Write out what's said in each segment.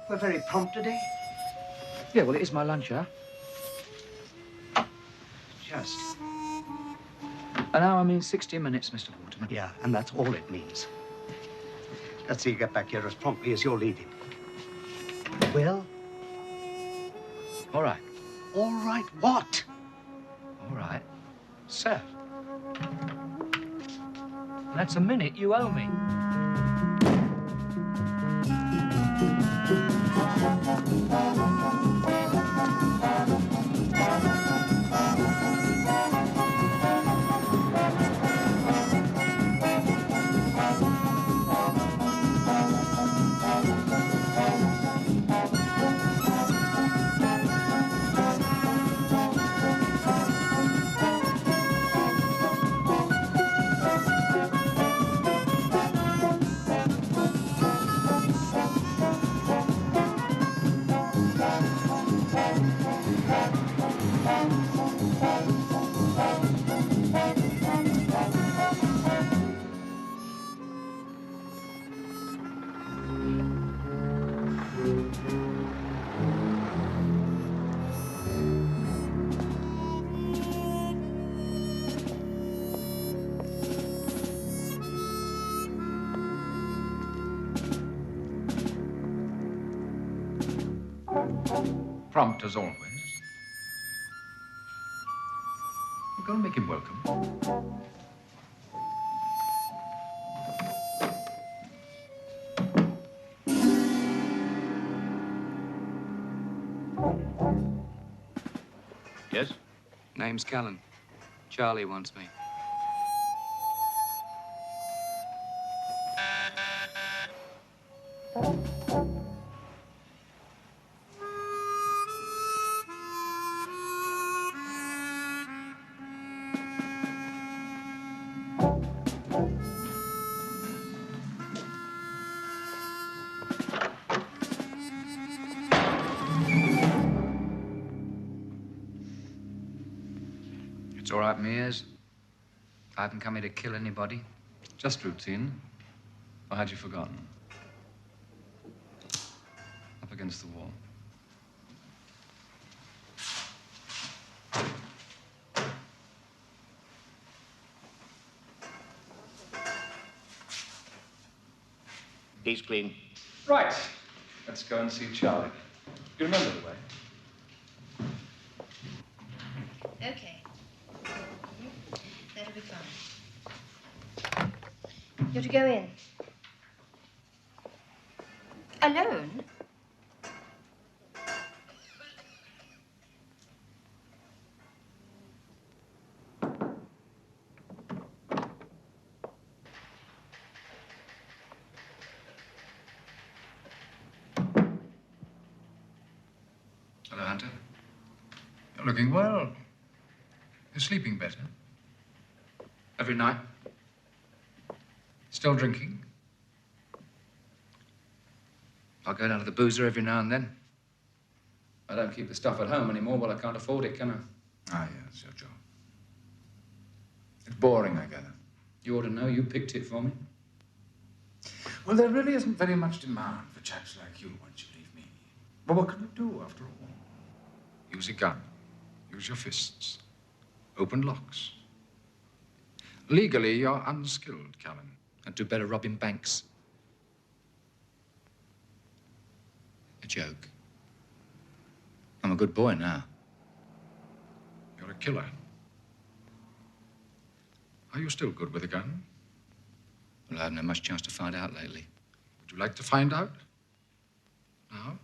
We're very prompt today. Yeah, well, it is my lunch hour. Just. An hour means 60 minutes, Mr. Waterman. Yeah, and that's all it means. Let's see you get back here as promptly as you're leaving. Will? All right. All right, what? All right. Sir. That's a minute you owe me. Prompt as always. We're going to make him welcome. Yes? Name's Callan. Charlie wants me. It's all right, Meres. I haven't come here to kill anybody. Just routine. Or had you forgotten? Up against the wall. He's clean. Right. Let's go and see Charlie. You remember the way? Okay. That'll be fine. You're to go in. Alone? Hello, Hunter. You're looking well. You're sleeping better. Every night. Still drinking? I go down to the boozer every now and then. I don't keep the stuff at home anymore. Well, I can't afford it, can I? Ah, yeah, it's your job. It's boring, I gather. You ought to know. You picked it for me. Well, there really isn't very much demand for chaps like you once you leave me. But what can you do, after all? Use a gun. Use your fists. Open locks. Legally, you're unskilled, Callan. I'd do better robbing banks. A joke. I'm a good boy now. You're a killer. Are you still good with a gun? Well, I haven't had much chance to find out lately. Would you like to find out? Now?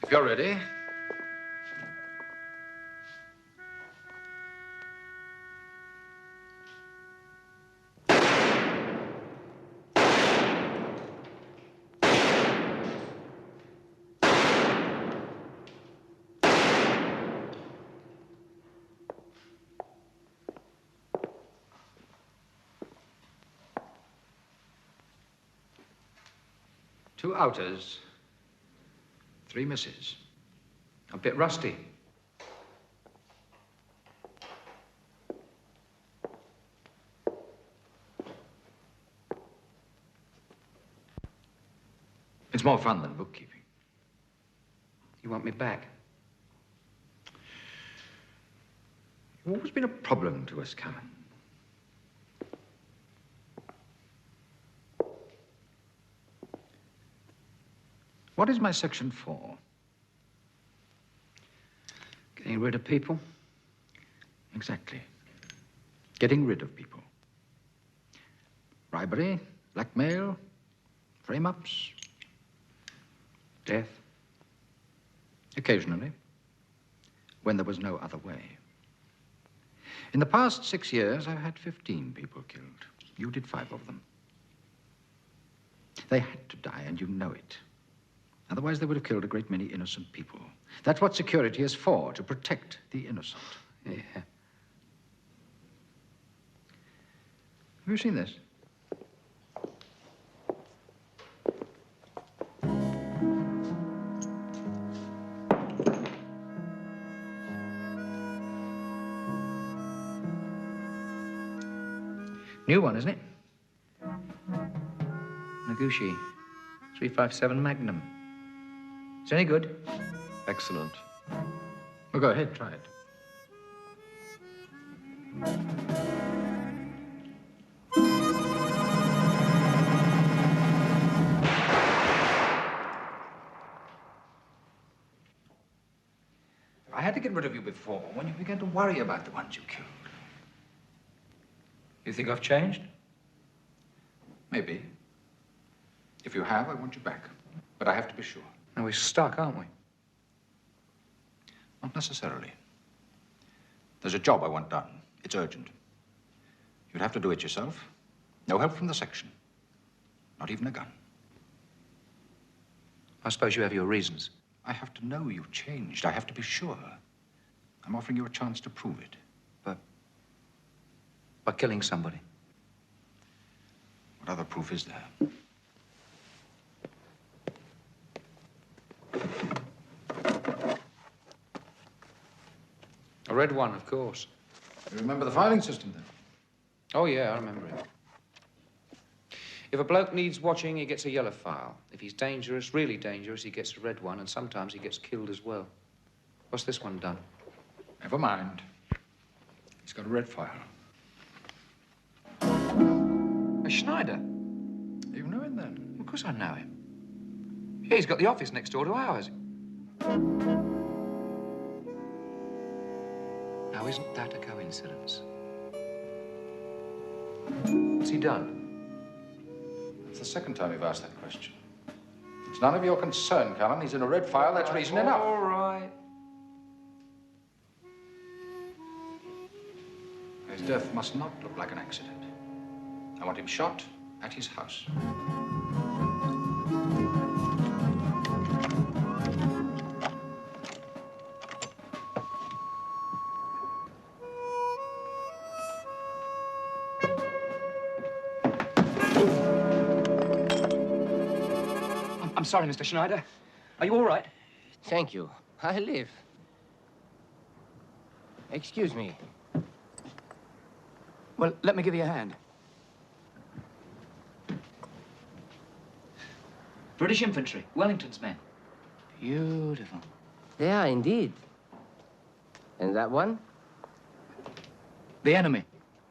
If you're ready. Two outers, 3 misses. A bit rusty. It's more fun than bookkeeping. You want me back? You've always been a problem to us, Callan. What is my section for? Getting rid of people? Exactly. Getting rid of people. Bribery, blackmail, frame-ups. Death? Occasionally, when there was no other way. In the past 6 years, I've had 15 people killed. You did 5 of them. They had to die, and you know it. Otherwise, they would have killed a great many innocent people. That's what security is for, to protect the innocent. Yeah. Have you seen this? New one, isn't it? Noguchi. 357 Magnum. Is it any good? Excellent. Well, go ahead, try it. I had to get rid of you before, when you began to worry about the ones you killed. You think I've changed? Maybe. If you have, I want you back. But I have to be sure. No, we're stuck, aren't we? Not necessarily. There's a job I want done. It's urgent. You'd have to do it yourself. No help from the section. Not even a gun. I suppose you have your reasons. I have to know you've changed. I have to be sure. I'm offering you a chance to prove it. By killing somebody. What other proof is there? A red one, of course. You remember the filing system, then? Oh, yeah, I remember it. If a bloke needs watching, he gets a yellow file. If he's dangerous, really dangerous, he gets a red one, and sometimes he gets killed as well. What's this one done? Never mind. He's got a red file. A Schneider? You know him, then? Of course I know him. Yeah, he's got the office next door to ours. Now, isn't that a coincidence? What's he done? That's the second time you've asked that question. It's none of your concern, Callan. He's in a red file. That's reason enough. All right. His death must not look like an accident. I want him shot at his house. I'm sorry, Mr. Schneider. Are you all right? Thank you. I live. Excuse me. Well, let me give you a hand. British infantry, Wellington's men. Beautiful. They are indeed. And that one? The enemy,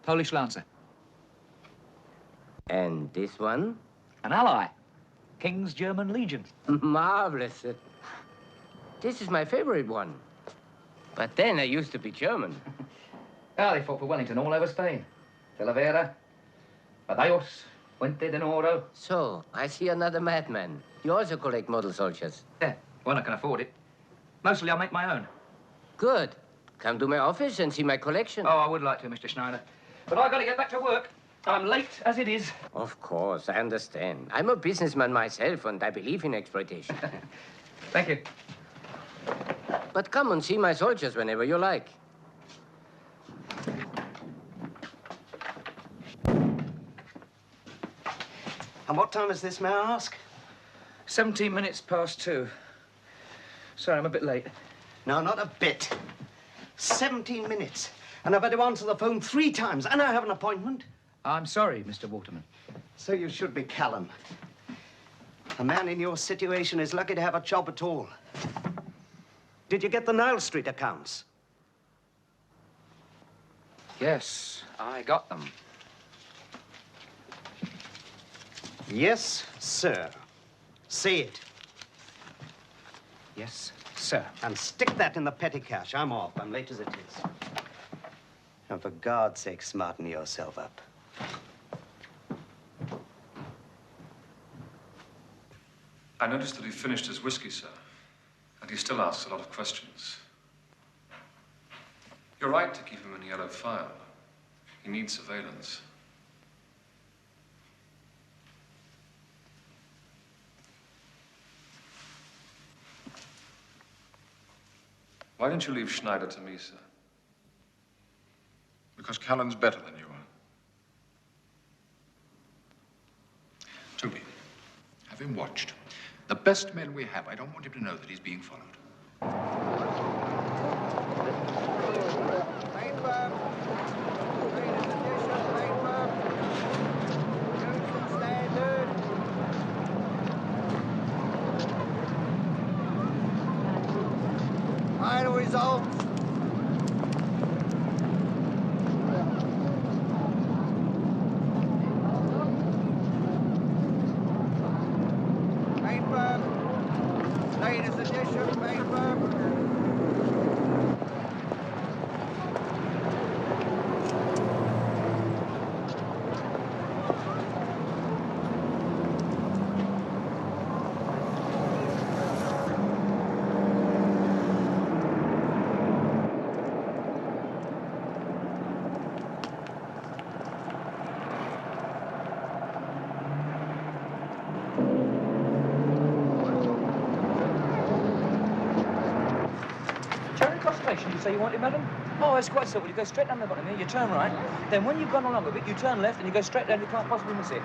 Polish Lancer. And this one? An ally, King's German Legion. Marvelous. This is my favorite one. But then I used to be German. Ah, they fought for Wellington all over Spain. Talavera, Badajoz, Puente de So, I see another madman. You also collect model soldiers. Yeah, well, I can afford it. Mostly I make my own. Good. Come to my office and see my collection. Oh, I would like to, Mr. Schneider. But I've got to get back to work. I'm late as it is. Of course, I understand. I'm a businessman myself, and I believe in exploitation. Thank you. But come and see my soldiers whenever you like. And what time is this, may I ask? 17 minutes past 2. Sorry, I'm a bit late. No, not a bit. 17 minutes. And I've had to answer the phone 3 times, and I have an appointment. I'm sorry, Mr. Waterman. So you should be, Callan. A man in your situation is lucky to have a job at all. Did you get the Nile Street accounts? Yes, I got them. Yes, sir. Say it. Yes, sir. And stick that in the petty cash. I'm off. I'm late as it is. And for God's sake, smarten yourself up. I noticed that he finished his whiskey, sir. And he still asks a lot of questions. You're right to keep him in a yellow file. He needs surveillance. Why don't you leave Schneider to me, sir? Because Callan's better than you are. Toby, have him watched. The best men we have, I don't want him to know that he's being followed. Final results. Paper. Latest edition, paper. You say you want it, madam? Oh, it's quite simple. You go straight down the bottom here, you turn right. Then when you've gone along a bit, you turn left and you go straight down. You can't possibly miss it.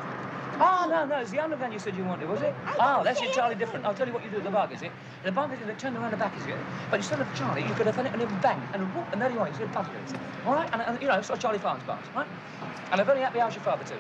Oh, no, it's the underground you said you wanted, was it? Oh, that's entirely different. I'll tell you what you do at the bug, is it? The bug is they turn around the back, is it? But instead of Charlie, you could have done it and then bang, and whoop, and there you are. You see a buzzer, is it? All right? And you know, sort of Charlie Farnes bars, right? And a very happy house your father, too.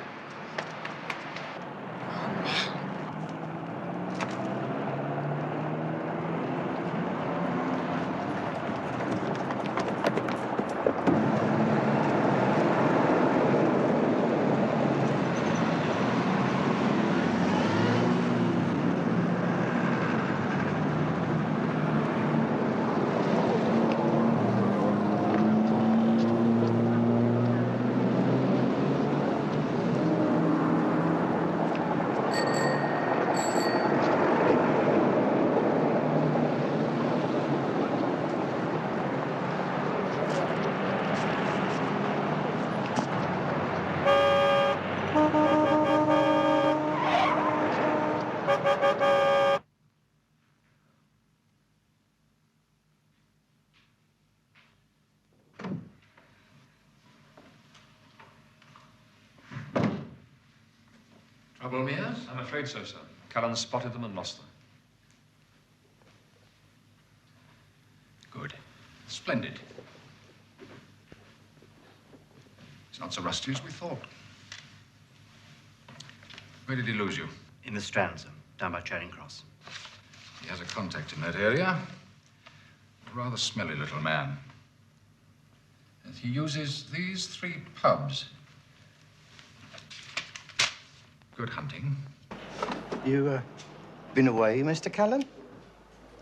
Trouble, Meres? I'm afraid so, sir. Callan spotted them and lost them. Good. Splendid. It's not so rusty as we thought. Where did he lose you? In the Strand, sir. Down by Charing Cross. He has a contact in that area. A rather smelly little man. And he uses these 3 pubs. Good hunting. You, been away, Mr. Callan?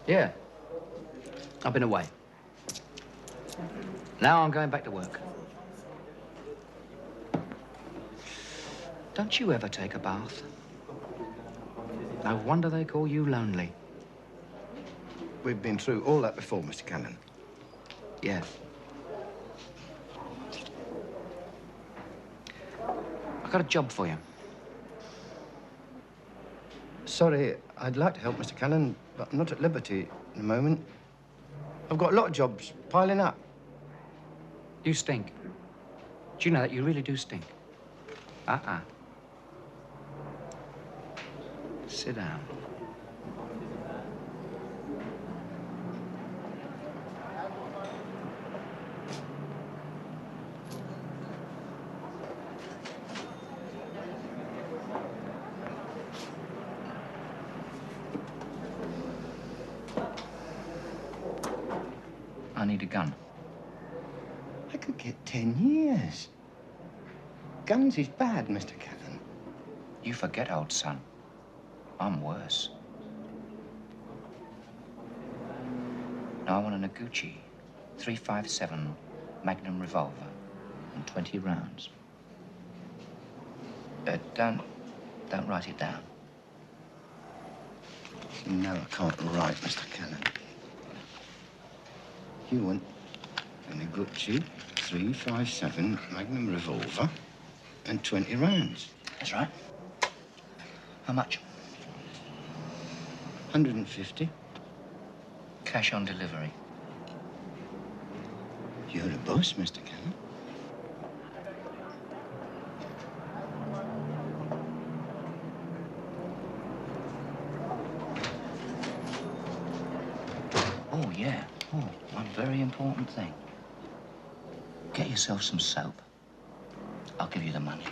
Yeah. I've been away. Now I'm going back to work. Don't you ever take a bath? No wonder they call you lonely. We've been through all that before, Mr. Callan. Yeah. I've got a job for you. Sorry, I'd like to help, Mr. Callan, but I'm not at liberty at the moment. I've got a lot of jobs piling up. You stink. Do you know that? You really do stink. Sit down. I need a gun. I could get 10 years. Guns is bad, Mr. Callan. You forget, old son. I'm worse. Now, I want a Noguchi 357 Magnum revolver and 20 rounds. Don't write it down. No, I can't write, Mr. Callan. You want a Noguchi 357 Magnum revolver and 20 rounds. That's right. How much? 150. Cash on delivery. You're the boss, Mr. Callan. Oh, yeah. Oh, one very important thing. Get yourself some soap. I'll give you the money.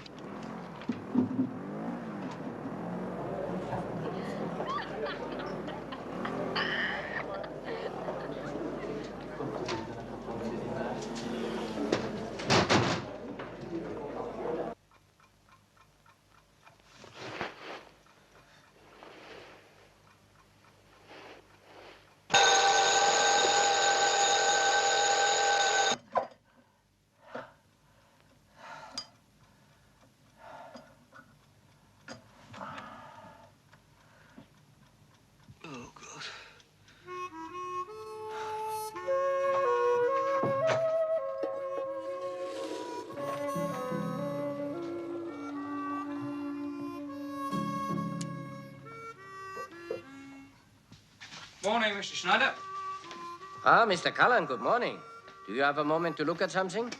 Morning, Mr. Schneider. Ah, Mr. Callan, good morning. Do you have a moment to look at something?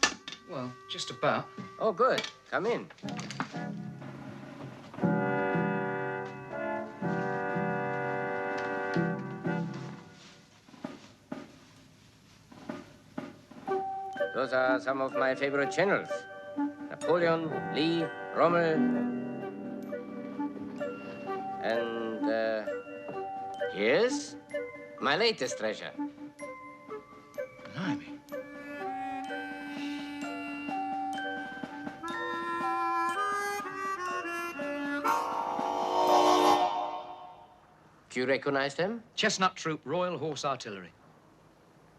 Well, just about. Oh, good. Come in. Those are some of my favorite channels. Napoleon, Lee, Rommel. And, here's my latest treasure. Blimey. Do you recognize them? Chestnut Troop, Royal Horse Artillery.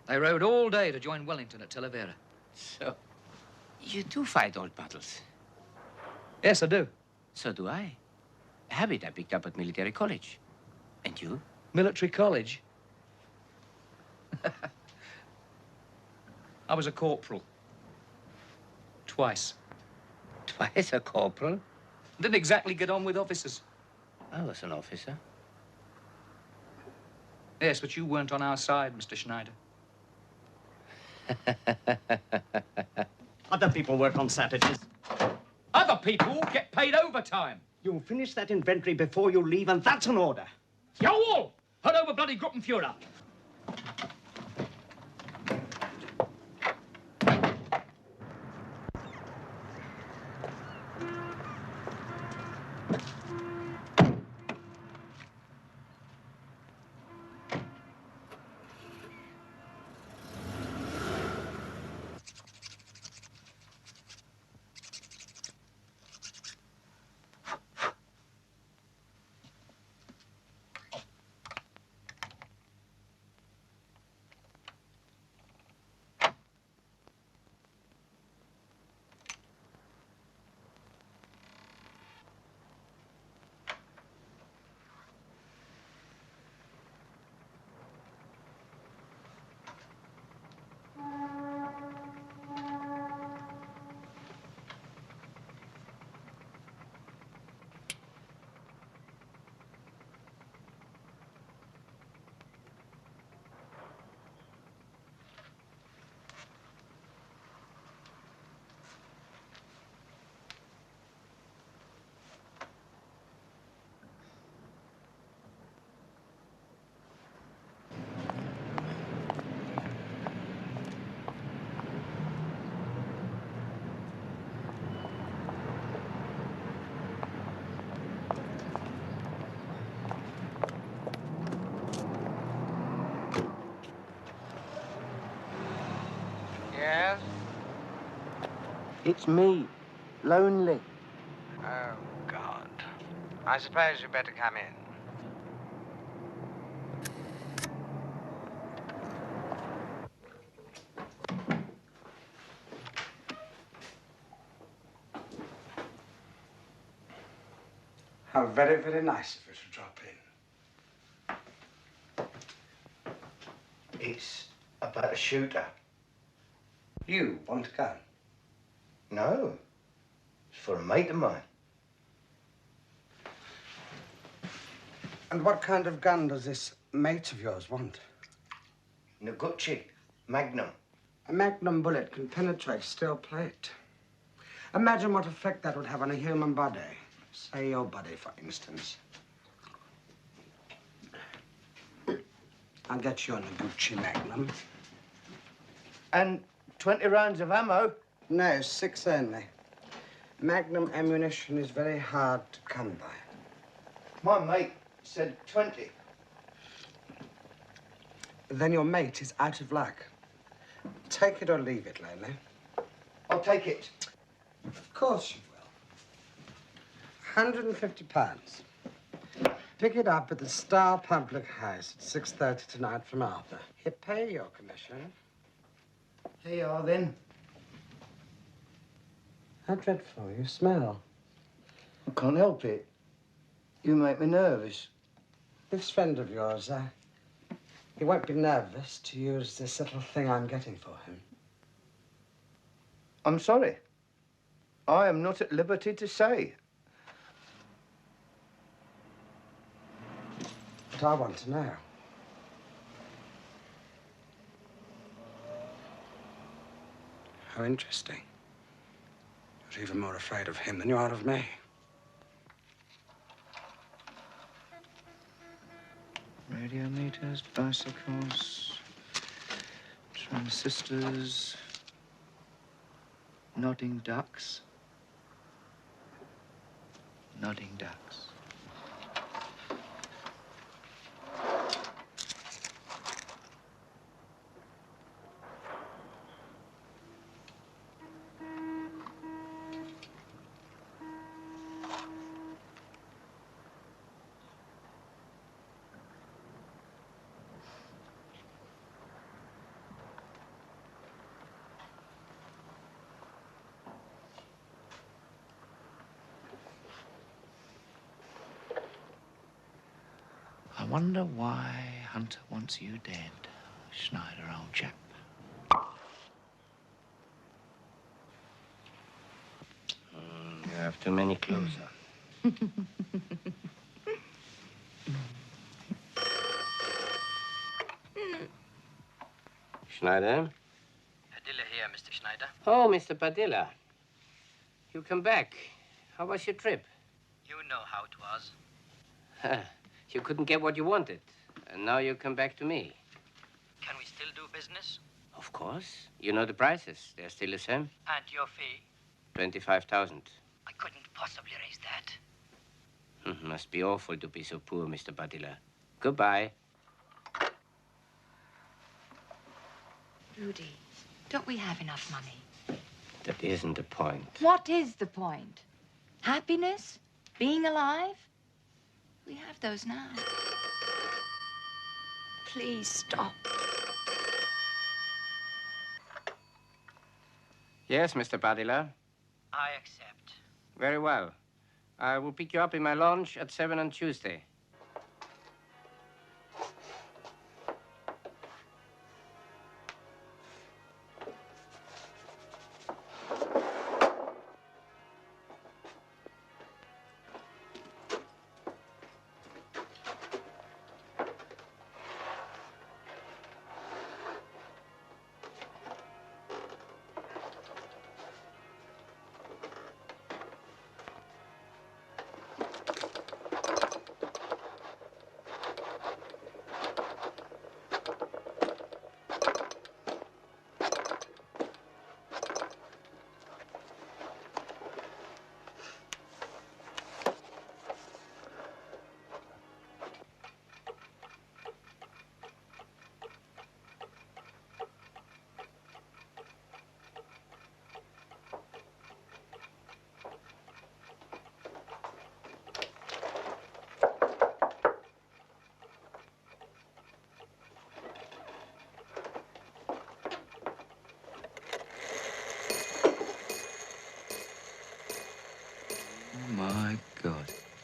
They rode all day to join Wellington at Talavera. So, you do fight old battles. Yes, I do. So do I. A habit I picked up at military college. And you? Military college? I was a corporal. Twice. Twice a corporal? Didn't exactly get on with officers. I was an officer. Yes, but you weren't on our side, Mr. Schneider. Other people work on Saturdays. Other people get paid overtime. You'll finish that inventory before you leave, and that's an order. Jawohl! Head over bloody Gruppenführer. It's me, Lonely. Oh, God. I suppose you'd better come in. How very, very nice of you to drop in. It's about a shooter. You want a gun? No. It's for a mate of mine. And what kind of gun does this mate of yours want? Noguchi. Magnum. A magnum bullet can penetrate steel plate. Imagine what effect that would have on a human body. Say your body, for instance. I'll get you a Noguchi Magnum. And 20 rounds of ammo? No, 6 only. Magnum ammunition is very hard to come by. My mate said 20. Then your mate is out of luck. Take it or leave it, Lonely. I'll take it. Of course you will. £150. Pick it up at the Star Public House at 6:30 tonight from Arthur. He'll pay your commission. Here you are, then. How dreadful you smell. I can't help it. You make me nervous. This friend of yours, he won't be nervous to use this little thing I'm getting for him. I'm sorry. I am not at liberty to say. But I want to know. How interesting. You're even more afraid of him than you are of me. Radiometers, bicycles, transistors, nodding ducks. Nodding ducks. I wonder why Hunter wants you dead, Schneider, old chap. You have too many clothes on. Schneider? Padilla here, Mr. Schneider. Oh, Mr. Padilla. You come back. How was your trip? You know how it was. You couldn't get what you wanted, and now you come back to me. Can we still do business? Of course. You know the prices. They're still the same. And your fee? 25,000. I couldn't possibly raise that. Must be awful to be so poor, Mr. Padilla. Goodbye. Rudy, don't we have enough money? That isn't the point. What is the point? Happiness? Being alive? We have those now. Please stop. Yes, Mr. Padilla. I accept. Very well. I will pick you up in my launch at 7 on Tuesday.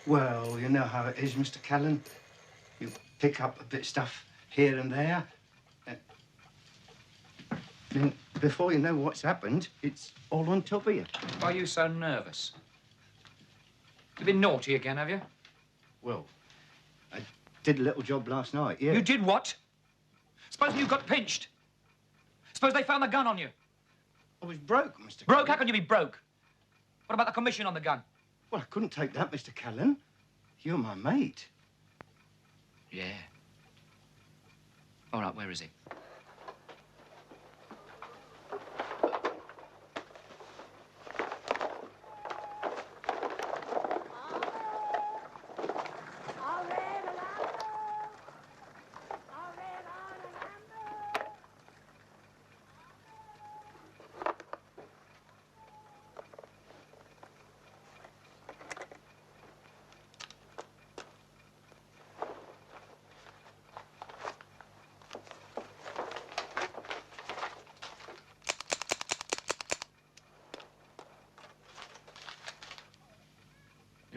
Well, you know how it is, Mr. Callan. You pick up a bit of stuff here and there. Then before you know what's happened, it's all on top of you. Why are you so nervous? You've been naughty again, have you? Well, I did a little job last night, yeah. You did what? Supposing you got pinched. Suppose they found the gun on you. I was broke, Mr. Broke? Callan. How can you be broke? What about the commission on the gun? Well, I couldn't take that, Mr. Callan. You're my mate. Yeah. All right, where is he?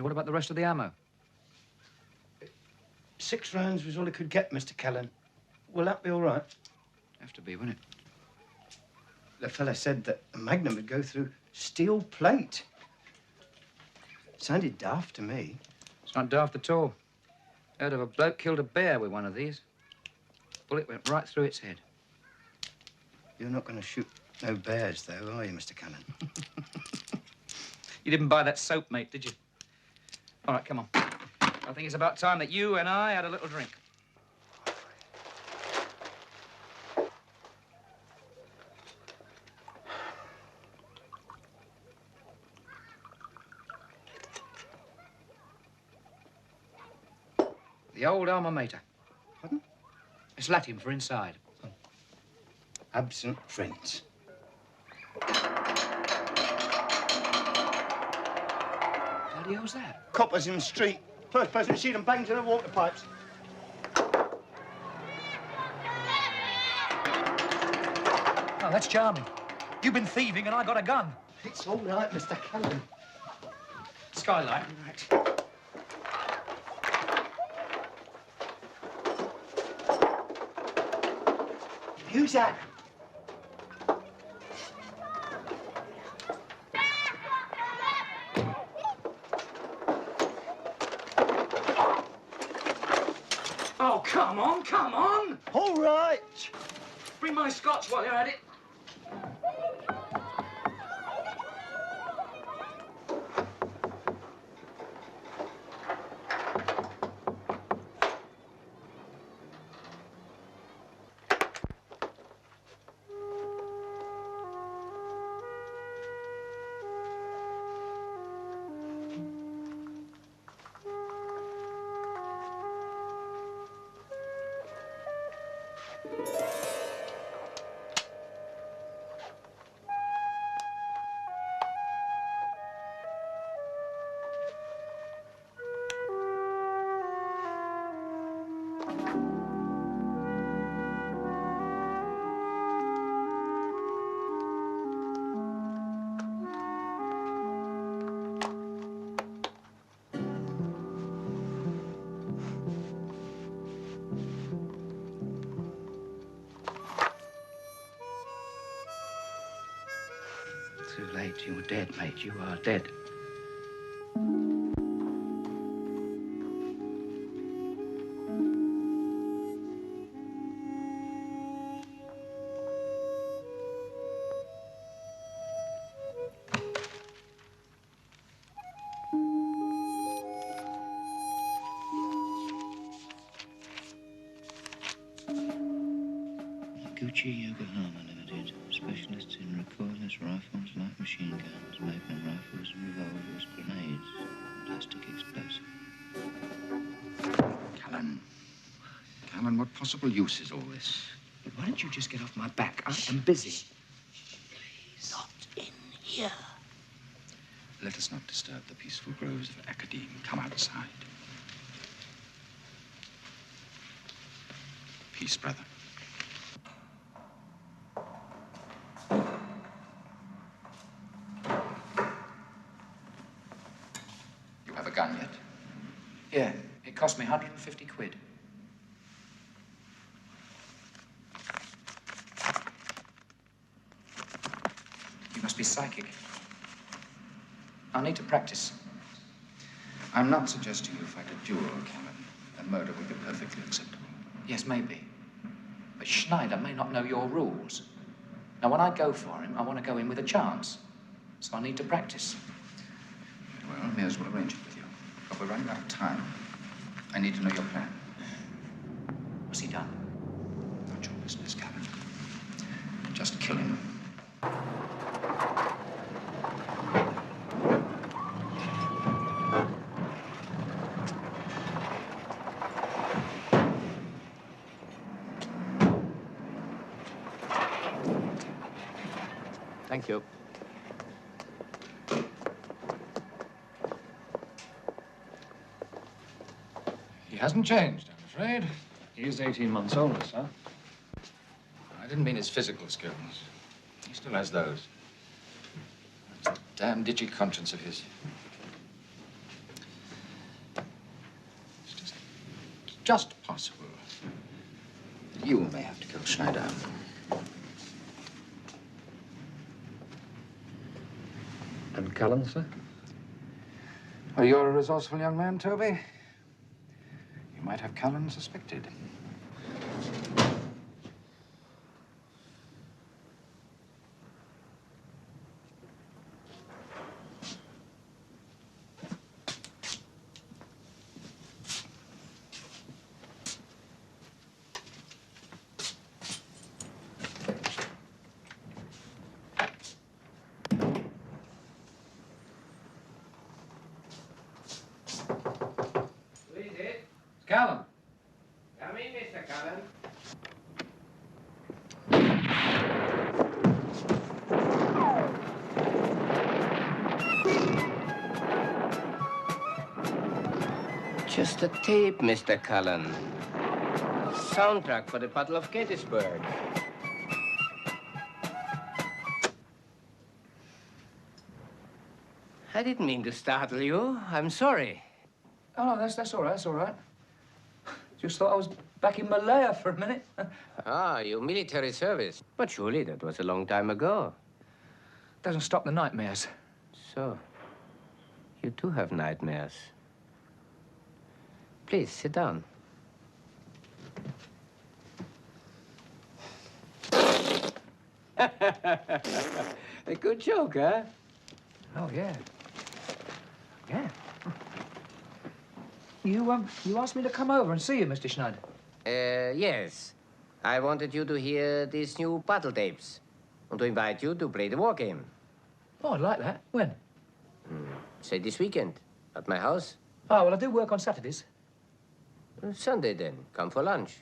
What about the rest of the ammo? 6 rounds was all I could get, Mr. Callan. Will that be all right? Have to be, wouldn't it? The fella said that a magnum would go through steel plate. Sounded daft to me. It's not daft at all. Heard of a bloke killed a bear with one of these. Bullet went right through its head. You're not going to shoot no bears, though, are you, Mr. Callan? You didn't buy that soap, mate, did you? All right, come on. I think it's about time that you and I had a little drink. The old alma mater. Pardon? It's Latin for inside. Oh. Absent friends. Bloody hell's that? Coppers in the street. First person to see them bang to the water pipes. Oh, that's charming. You've been thieving and I got a gun. It's all right, Mr. Callan. Skylight. Right. Who's that? Oh, come on, come on! All right. Bring my scotch while you're at it. Too late. You're dead, mate. You are dead. Gucci Yokohama Limited, specialists in recoilless rifles, light machine guns, magnum rifles, revolvers, grenades, plastic explosives. Callan, what possible use is all this? Why don't you just get off my back? I am busy. Please. Not in here. Let us not disturb the peaceful groves of Academe. Come outside. Peace, brother. You have a gun yet? Yeah, it cost me 150 quid. You must be psychic. I need to practice. I'm not suggesting you fight a duel, Callan. A murder would be perfectly acceptable. Yes, maybe. But Schneider may not know your rules. Now, when I go for him, I want to go in with a chance. So I need to practice. Very well, Meres will arrange it with you. But we're running out of time. I need to know your plan. What's he done? Not your business, Callan. Just kill him. Thank you. He hasn't changed, I'm afraid. He is 18 months older, sir. I didn't mean his physical skills. He still has those. That damn digi conscience of his. It's just possible that you may have to kill Schneider. And Callan, sir? Well, you're a resourceful young man, Toby. You might have Callan suspected. Callan. Come in, Mr. Callan. Just a tape, Mr. Callan. Soundtrack for the Battle of Gettysburg. I didn't mean to startle you. I'm sorry. Oh, no, that's all right, that's all right. Just thought I was back in Malaya for a minute. Ah, your military service. But surely that was a long time ago. Doesn't stop the nightmares. So, you do have nightmares. Please, sit down. A good joke, huh? Oh, yeah. Yeah. You asked me to come over and see you, Mr. Schneider. Yes. I wanted you to hear these new battle tapes and to invite you to play the war game. Oh, I'd like that. When? Say this weekend, at my house. Oh, well, I do work on Saturdays. Sunday, then. Come for lunch.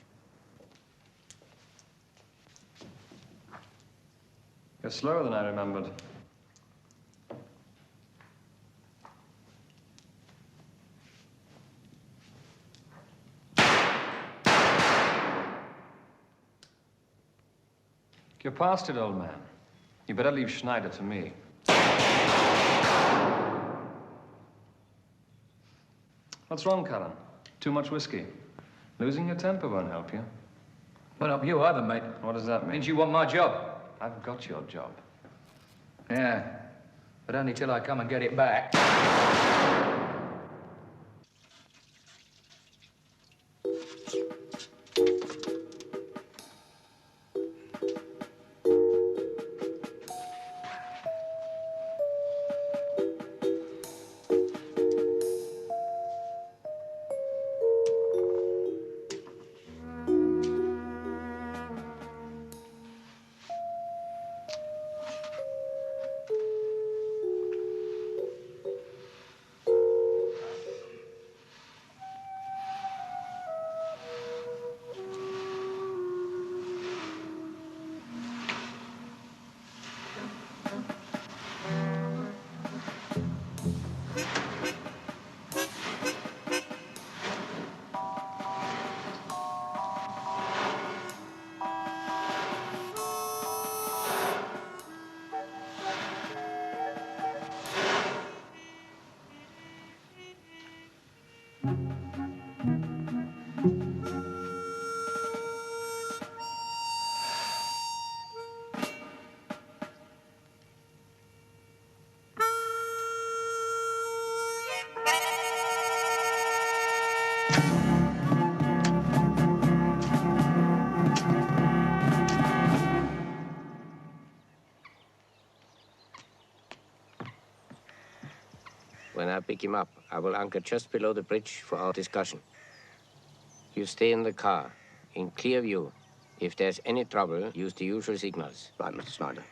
You're slower than I remembered. You're past it, old man. You better leave Schneider to me. What's wrong, Callan? Too much whiskey? Losing your temper won't help you. Won't help you either, mate. What does that mean? Means you want my job. I've got your job. Yeah, but only till I come and get it back. When I pick him up, I will anchor just below the bridge for our discussion. You stay in the car, in clear view. If there's any trouble, use the usual signals. Right, Mr. Snyder.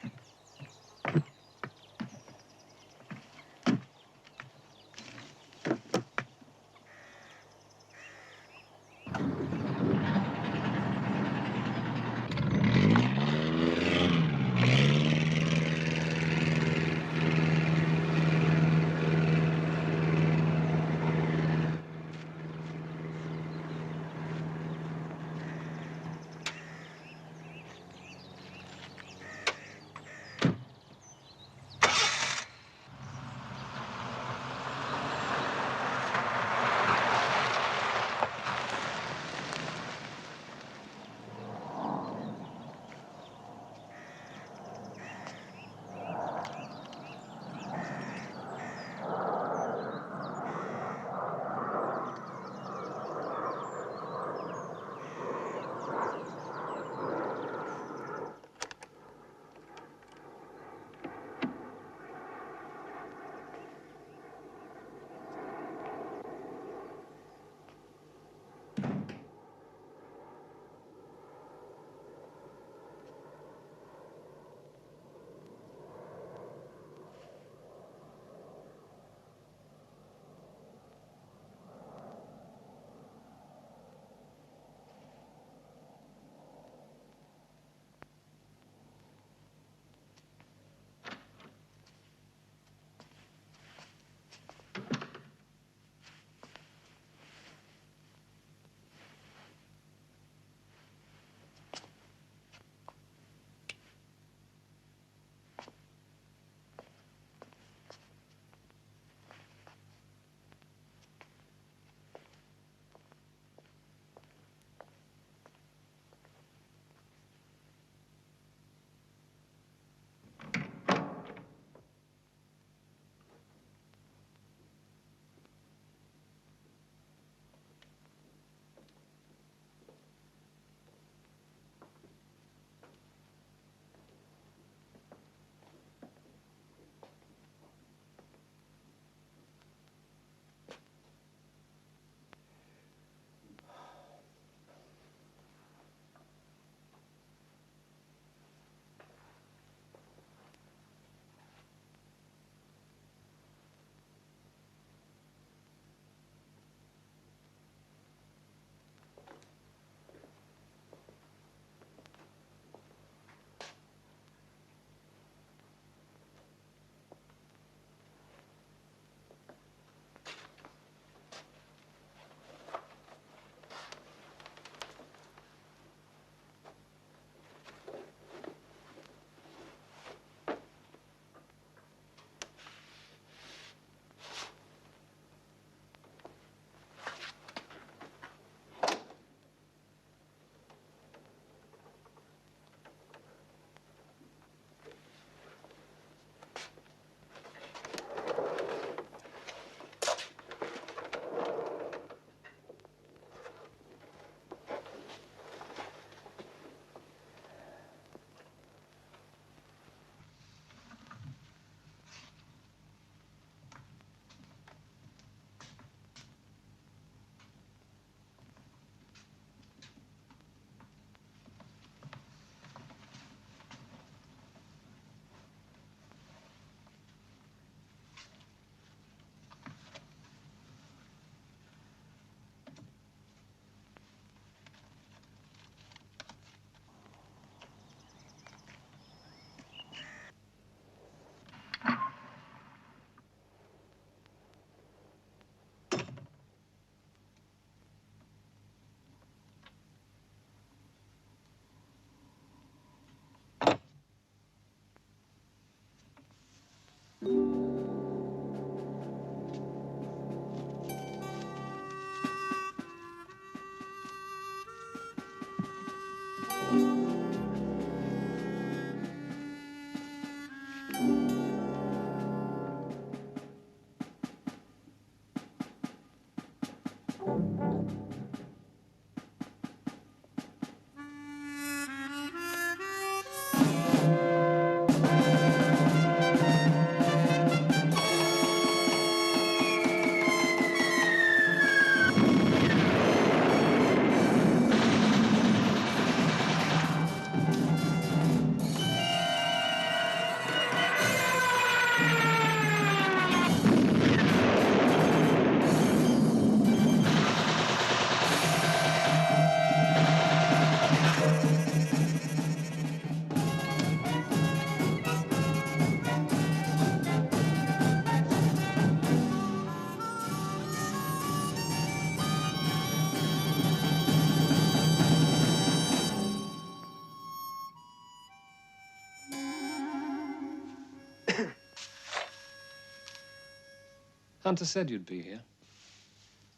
Hunter said you'd be here.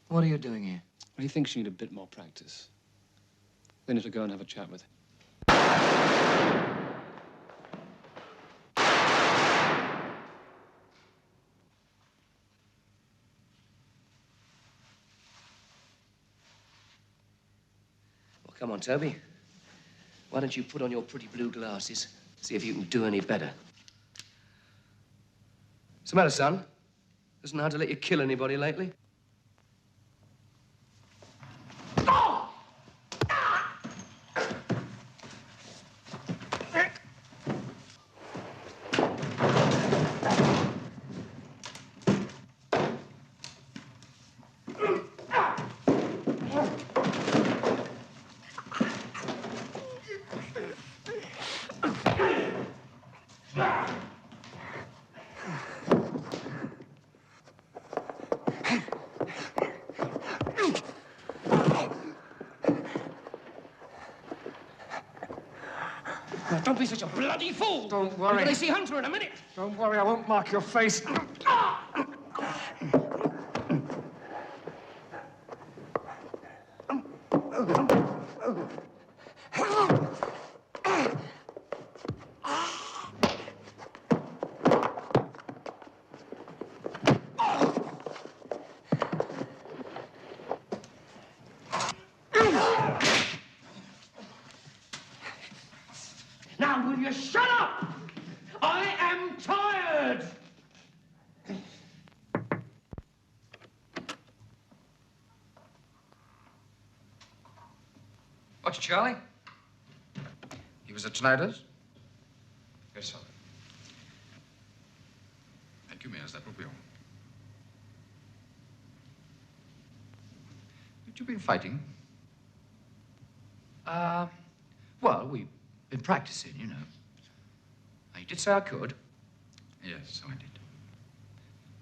What are you doing here? Well, he thinks you need a bit more practice. Then you have to go and have a chat with him. Well, come on, Toby. Why don't you put on your pretty blue glasses, see if you can do any better. What's the matter, son? Hasn't had to let you kill anybody lately? Now, don't be such a bloody fool. Don't worry. You're going to see Hunter in a minute. Don't worry, I won't mark your face. Now, will you shut up? I am tired. What's Charlie? He was at Schneider's? Yes, sir. Thank you, Meres. That will be all. Had you been fighting? Well, we've been practicing, you know. You did say I could? Yes, so I did.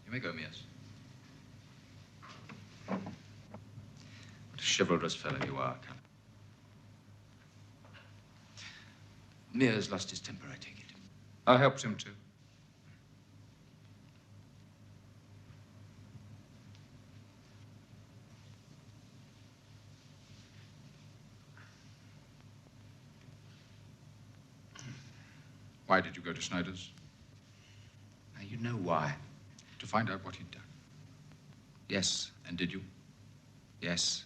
You may go, Meres. What a chivalrous fellow you are, Callan. Meres lost his temper, I take it. I helped him to. Why did you go to Schneider's? Now, you know why. To find out what he'd done. Yes. And did you? Yes.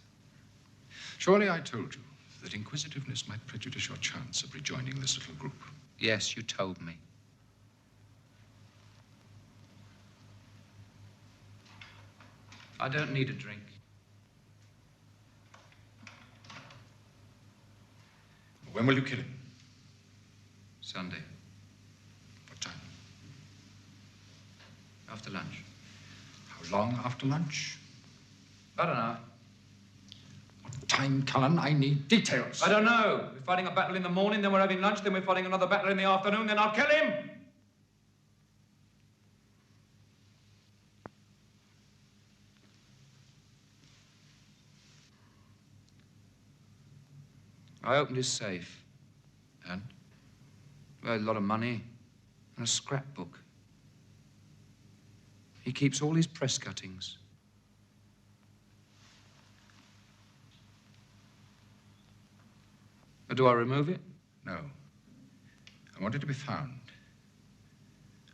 Surely I told you that inquisitiveness might prejudice your chance of rejoining this little group. Yes, you told me. I don't need a drink. When will you kill him? Sunday. What time? After lunch. How long after lunch? About an hour. What time, Callan? I need details. I don't know. We're fighting a battle in the morning, then we're having lunch, then we're fighting another battle in the afternoon, then I'll kill him! I opened his safe. And? Well, a lot of money and a scrapbook. He keeps all his press cuttings. Do I remove it? No. I want it to be found.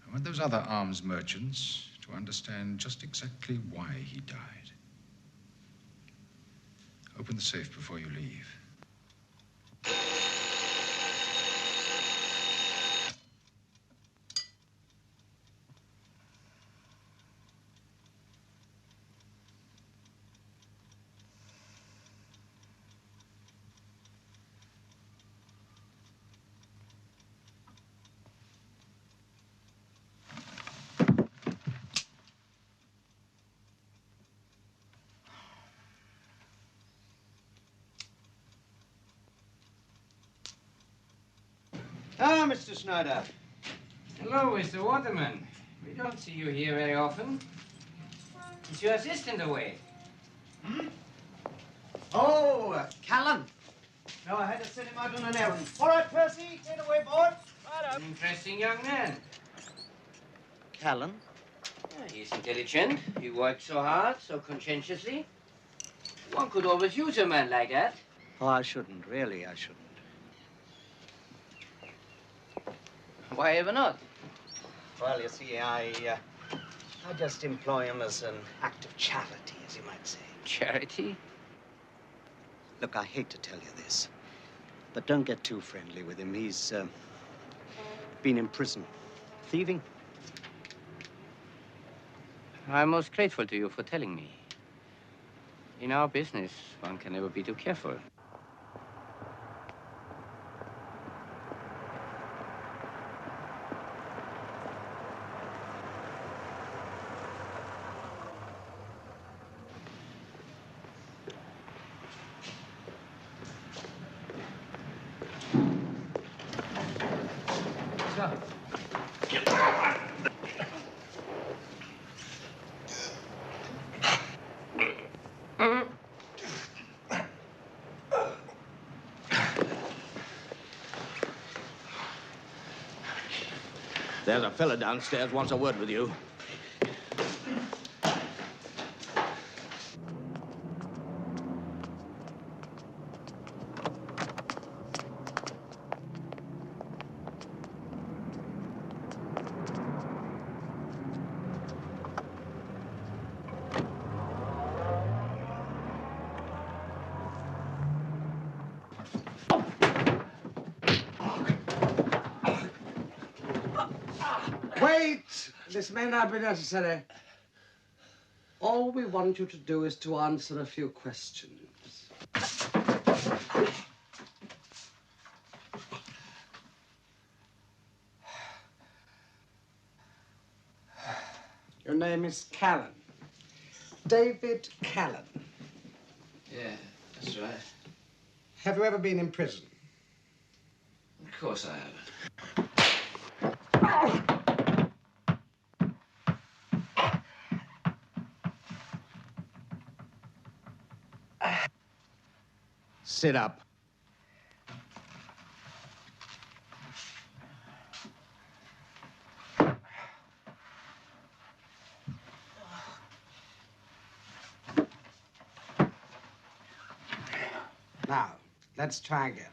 I want those other arms merchants to understand just exactly why he died. Open the safe before you leave. Ah, Mr. Schneider. Hello, Mr. Waterman. We don't see you here very often. Is your assistant away? Hmm? Oh, Callan. No, I had to send him out on an errand. All right, Percy, get away, boy. An interesting young man. Callan? He's intelligent. He works so hard, so conscientiously. One could always use a man like that. Oh, I shouldn't. Really, I shouldn't. Why ever not? Well, you see, I just employ him as an act of charity, as you might say. Charity? Look, I hate to tell you this, but don't get too friendly with him. He's been in prison. Thieving. I'm most grateful to you for telling me. In our business, one can never be too careful. There's a fella downstairs wants a word with you. Wait! This may not be necessary. All we want you to do is to answer a few questions. Your name is Callan. David Callan. Yeah, that's right. Have you ever been in prison? Of course I haven't. Sit up. Now, let's try again.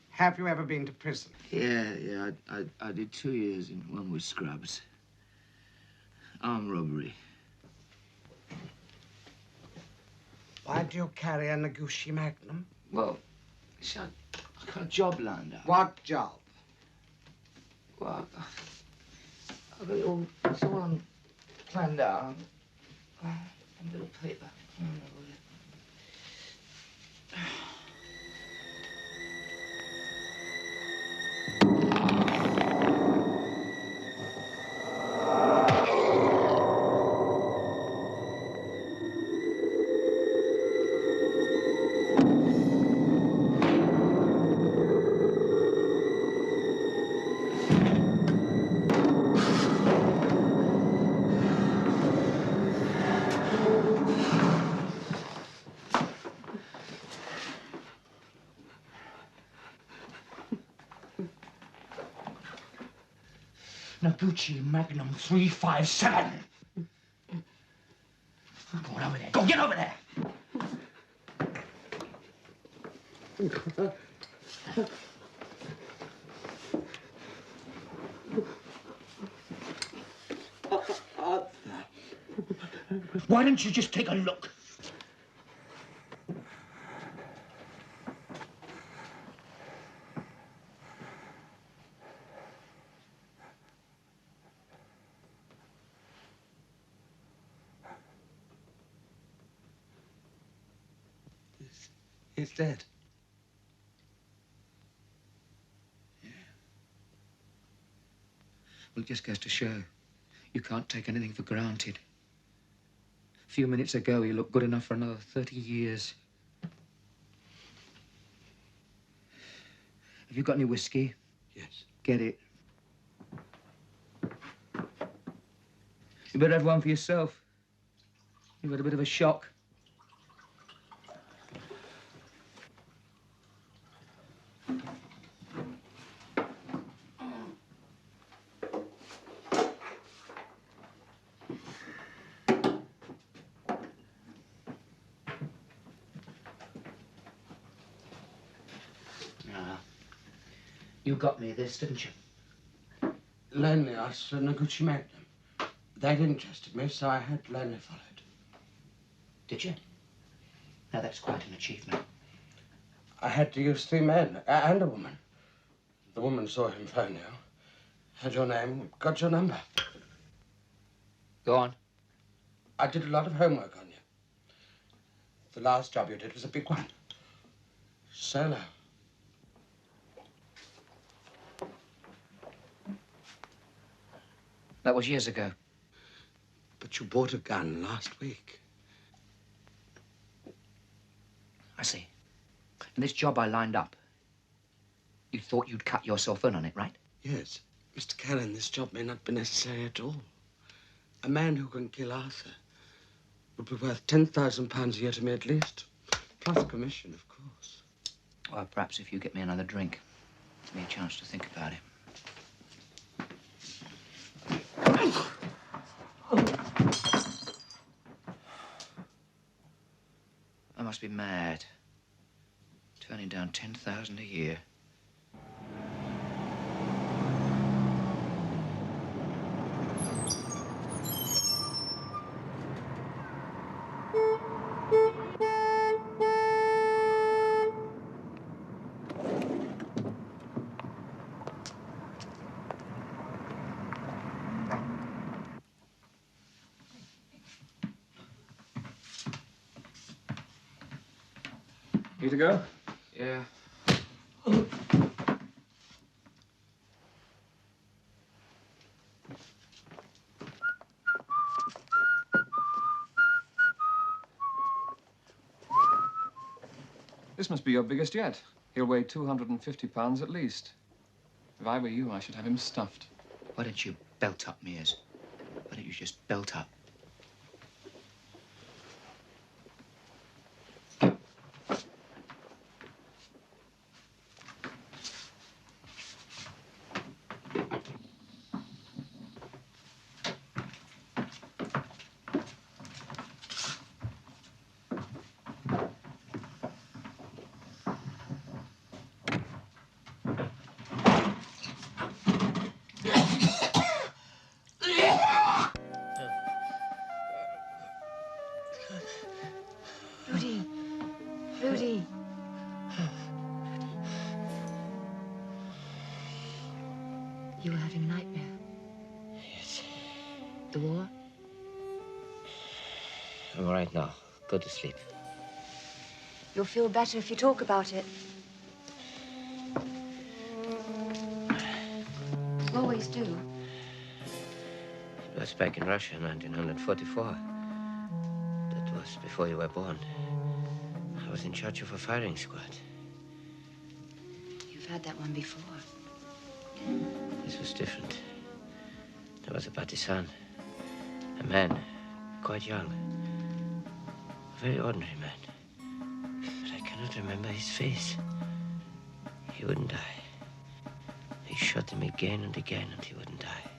Have you ever been to prison? Yeah, I did 2 years in one with Scrubs. Armed robbery. Why do you carry a Noguchi Magnum? Well, see, I got a job lined up. What job? Well, I've got it all, it's all planned out. A little paper. Noguchi Magnum 357. Go on over there. Go, get over there. Why don't you just take a look? He's dead. Yeah. Well, it just goes to show you can't take anything for granted. A few minutes ago, you looked good enough for another 30 years. Have you got any whiskey? Yes. Get it. You better have one for yourself. You've had a bit of a shock. You got me this, didn't you? Lonely asked for Noguchi Magnum. They'd interested me, so I had Lonely followed. Did you? Now, that's quite an achievement. I had to use 3 men and a woman. The woman saw him phone you, had your name, got your number. Go on. I did a lot of homework on you. The last job you did was a big one. Solo. That was years ago. But you bought a gun last week. I see. And this job I lined up, you thought you'd cut yourself in on it, right? Yes. Mr. Callan, this job may not be necessary at all. A man who can kill Arthur would be worth £10,000 a year to me at least. Plus commission, of course. Well, perhaps if you get me another drink, give me a chance to think about it. I must be mad. Turning down 10,000 a year. Need to go? Yeah. This must be your biggest yet. He'll weigh 250 pounds at least. If I were you, I should have him stuffed. Why don't you belt up, Meres? Why don't you just belt up? Rudy. Rudy. You were having a nightmare. Yes. The war? I'm all right now. Go to sleep. You'll feel better if you talk about it. You always do. It was back in Russia in 1944. That was before you were born. I was in charge of a firing squad. You've had that one before. This was different. There was a partisan, a man, quite young, a very ordinary man. But I cannot remember his face. He wouldn't die. He shot him again and again, and he wouldn't die.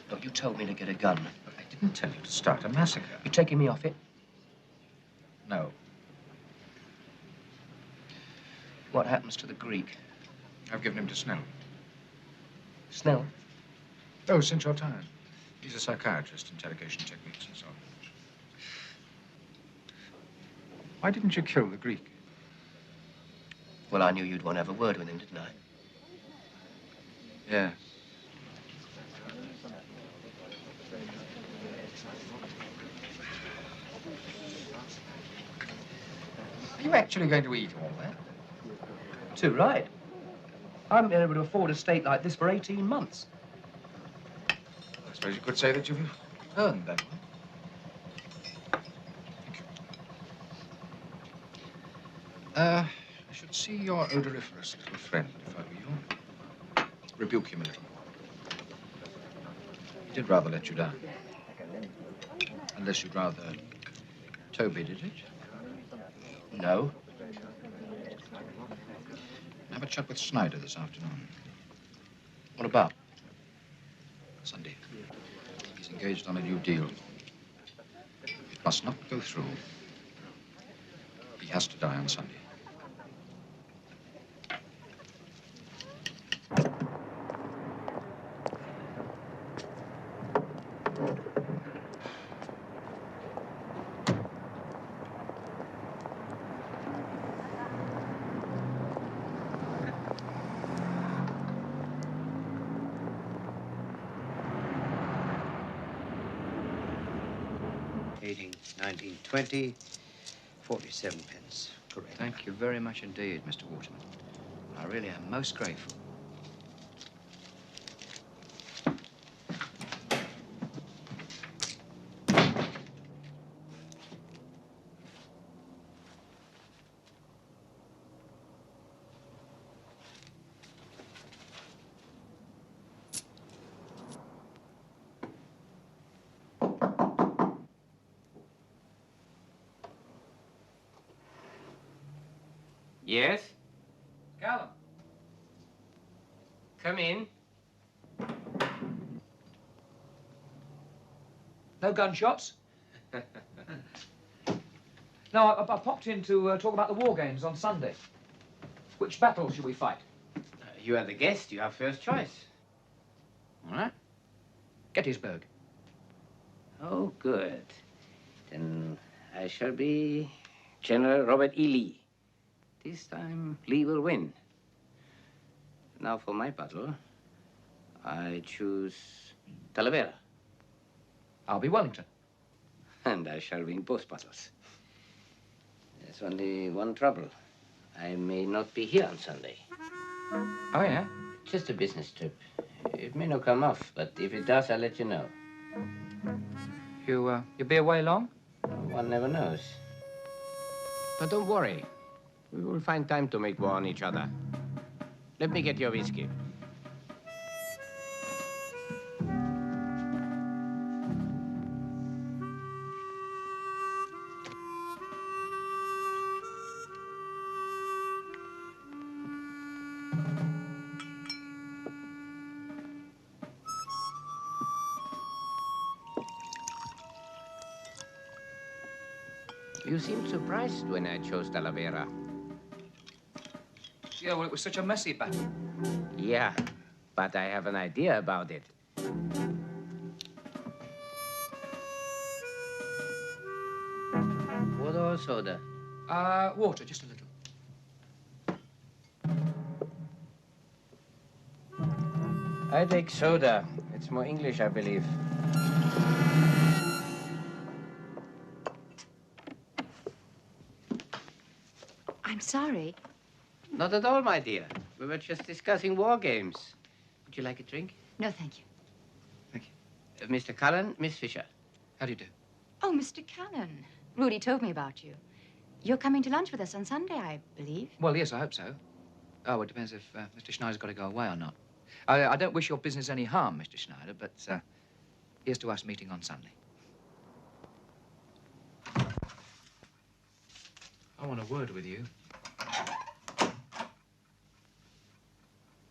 Look, you told me to get a gun. But I didn't tell you to start a massacre. You're taking me off it? No. What happens to the Greek? I've given him to Snell. Snell? Oh, since your time. He's a psychiatrist, interrogation techniques and so on. Why didn't you kill the Greek? Well, I knew you'd want to have a word with him, didn't I? Yes. Are you actually going to eat all that? Too right. I haven't been able to afford a steak like this for 18 months. I suppose you could say that you've earned that one. Thank you. I should see your odoriferous little friend, if I were you. Rebuke him a little more. He did rather let you down. Unless you'd rather Toby did it. No. Have a chat with Snyder this afternoon. What about? Sunday. He's engaged on a new deal. It must not go through. He has to die on Sunday. $18.19.20, 47 pence. Correct. Thank you very much indeed, Mr. Waterman. I really am most grateful. Yes? Callan. Come in. No gunshots? No, I popped in to talk about the war games on Sunday. Which battle should we fight? You are the guest. You have first choice. All right. Gettysburg. Oh, good. Then I shall be General Robert E. Lee. This time, Lee will win. Now for my battle, I choose Talavera. I'll be Wellington. And I shall win both battles. There's only one trouble. I may not be here on Sunday. Oh, yeah? Just a business trip. It may not come off, but if it does, I'll let you know. You'll be away long? One never knows. But don't worry. We will find time to make war on each other. Let me get your whiskey. You seemed surprised when I chose Talavera. Yeah, well, it was such a messy battle. Yeah, but I have an idea about it. Water or soda? Water, just a little. I take soda. It's more English, I believe. I'm sorry. Not at all, my dear. We were just discussing war games. Would you like a drink? No, thank you. Mr. Callan, Miss Fisher. How do you do? Oh, Mr. Callan. Rudy told me about you. You're coming to lunch with us on Sunday, I believe. Well, yes, I hope so. Oh, it depends if Mr. Schneider's got to go away or not. I don't wish your business any harm, Mr. Schneider, but here's to us meeting on Sunday. I want a word with you.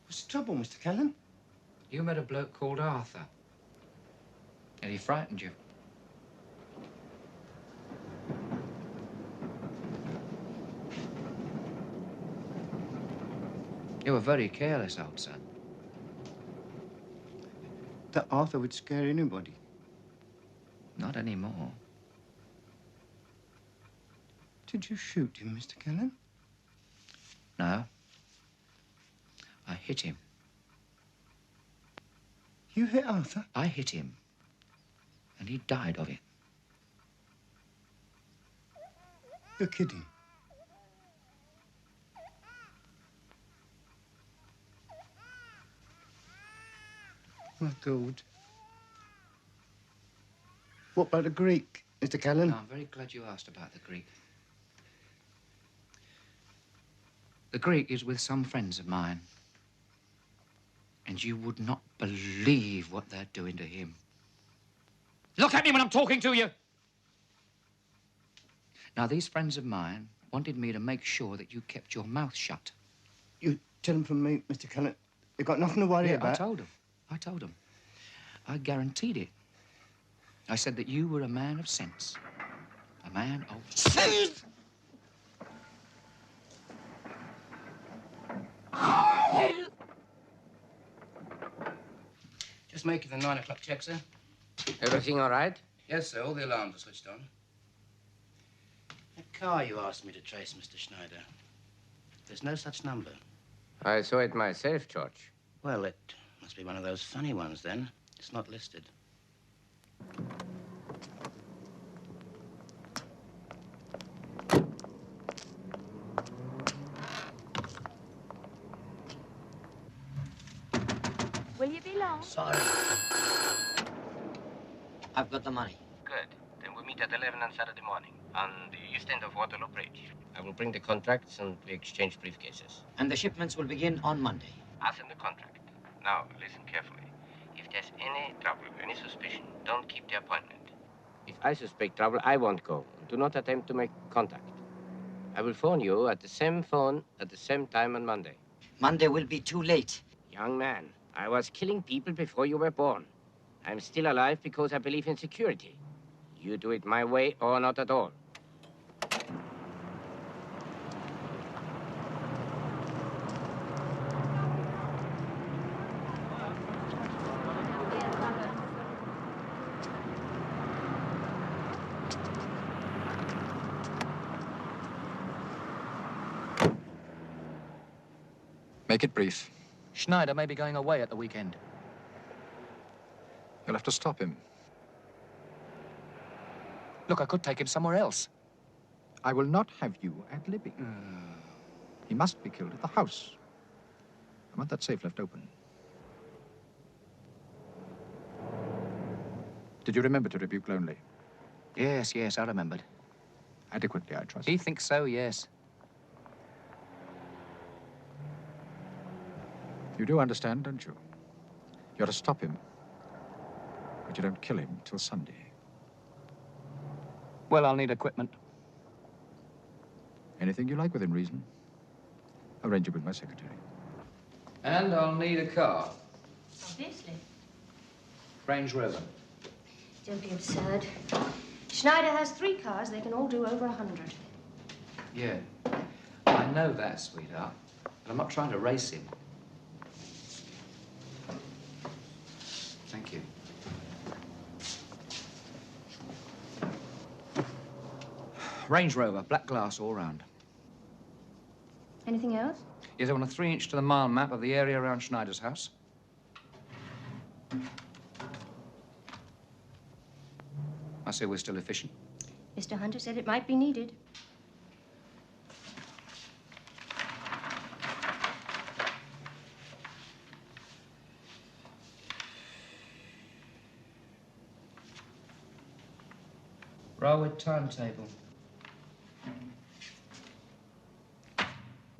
What's the trouble, Mr. Callan? You met a bloke called Arthur. And he frightened you. You were very careless, old son. That Arthur would scare anybody. Not anymore. Did you shoot him, Mr. Callan? No. I hit him. You hit Arthur? I hit him. And he died of it. You're kidding. My God. What about the Greek, Mr. Callan? No, I'm very glad you asked about the Greek. The Greek is with some friends of mine. And you would not believe what they're doing to him. Look at me when I'm talking to you! Now, these friends of mine wanted me to make sure that you kept your mouth shut. You tell them from me, Mr. Callan. They've got nothing to worry about. I told them. I guaranteed it. I said that you were a man of sense. A man of sense. Just making the 9 o'clock check, sir. Everything all right? Yes, sir. All the alarms are switched on. That car you asked me to trace, Mr. Schneider. There's no such number. I saw it myself, George. Well, it must be one of those funny ones, then. It's not listed. Will you be long? Sorry. I've got the money. Good. Then we'll meet at 11 on Saturday morning on the east end of Waterloo Bridge. I will bring the contracts and we exchange briefcases. And the shipments will begin on Monday. I'll send the contract. Now, listen carefully. If there's any trouble, any suspicion, don't keep the appointment. If I suspect trouble, I won't go. Do not attempt to make contact. I will phone you at the same phone at the same time on Monday. Monday will be too late. Young man, I was killing people before you were born. I'm still alive because I believe in security. You do it my way or not at all. Make it brief. Schneider may be going away at the weekend. You'll have to stop him. Look, I could take him somewhere else. I will not have you ad-libbing. He must be killed at the house. I want that safe left open. Did you remember to rebuke Lonely? Yes, yes, I remembered. Adequately, I trust. He thinks so, yes. You do understand, don't you? You're to stop him. But you don't kill him till Sunday. Well, I'll need equipment. Anything you like within reason. Arrange it with my secretary. And I'll need a car. Obviously. Range Rover. Don't be absurd. Schneider has 3 cars. They can all do over 100. Yeah. I know that, sweetheart. But I'm not trying to race him. Thank you. Range Rover, black glass all round. Anything else? Yes, I want a 3-inch to the mile map of the area around Schneider's house. I say we're still efficient. Mr. Hunter said it might be needed. Railway timetable.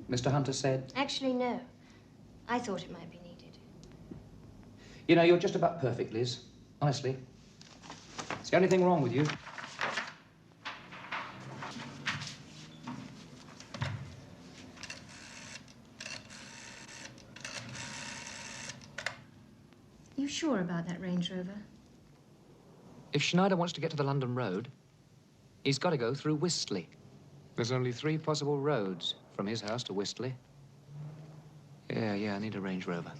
Mr. Hunter said? Actually, no. I thought it might be needed. You know, you're just about perfect, Liz. Honestly. It's the only thing wrong with you. You sure about that Range Rover? If Schneider wants to get to the London Road, he's got to go through Whistley. There's only 3 possible roads from his house to Whistley. Yeah, I need a Range Rover.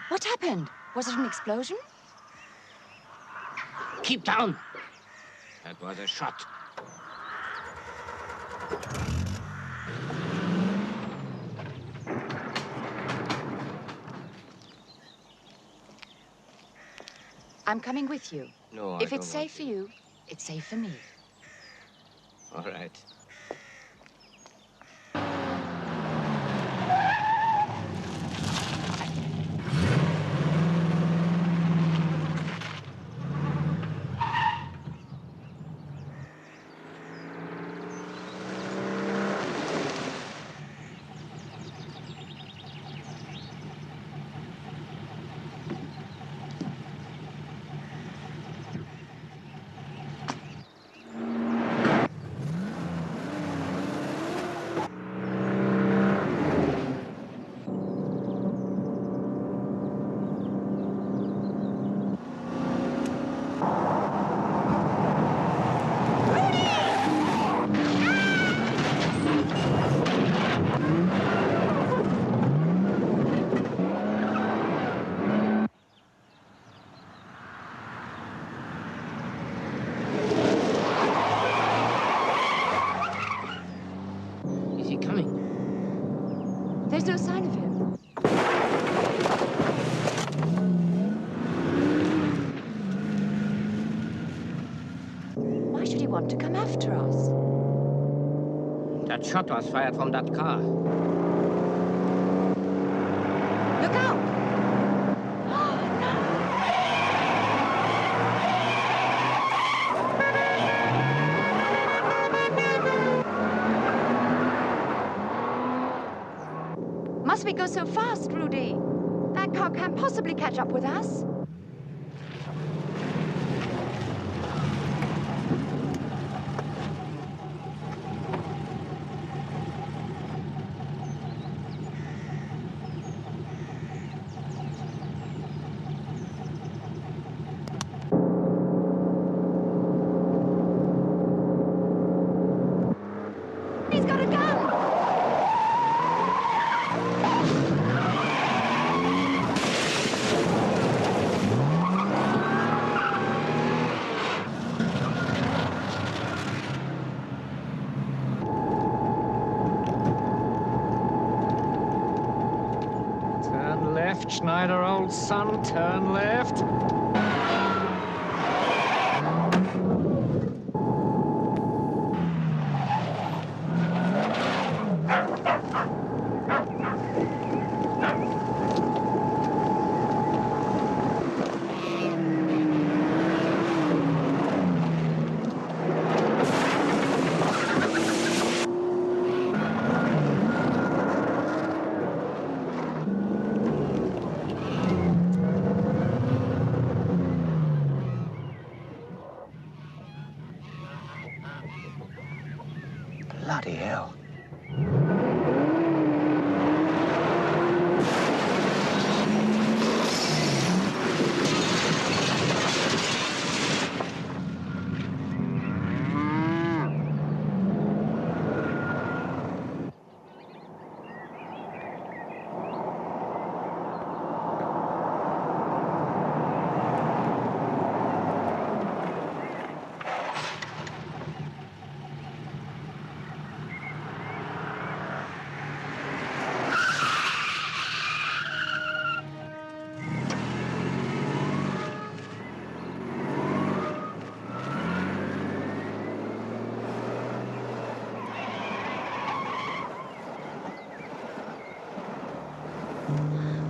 What happened? Was it an explosion? Keep down. That was a shot. I'm coming with you. No, If it's safe for you, it's safe for me. All right. should he want to come after us? That shot was fired from that car. Look out! Must we go so fast, Rudy? That car can't possibly catch up with us. He's got a gun! Turn left, Schneider, old son, turn left. Bloody hell.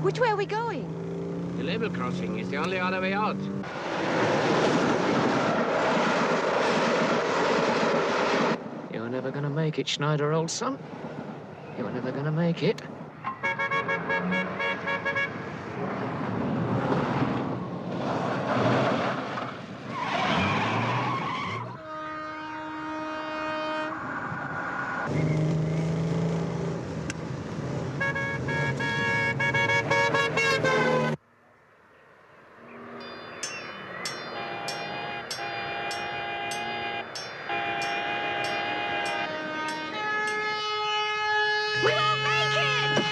Which way are we going? The level crossing is the only other way out. You're never gonna make it, Schneider, old son. You're never gonna make it. We won't make it!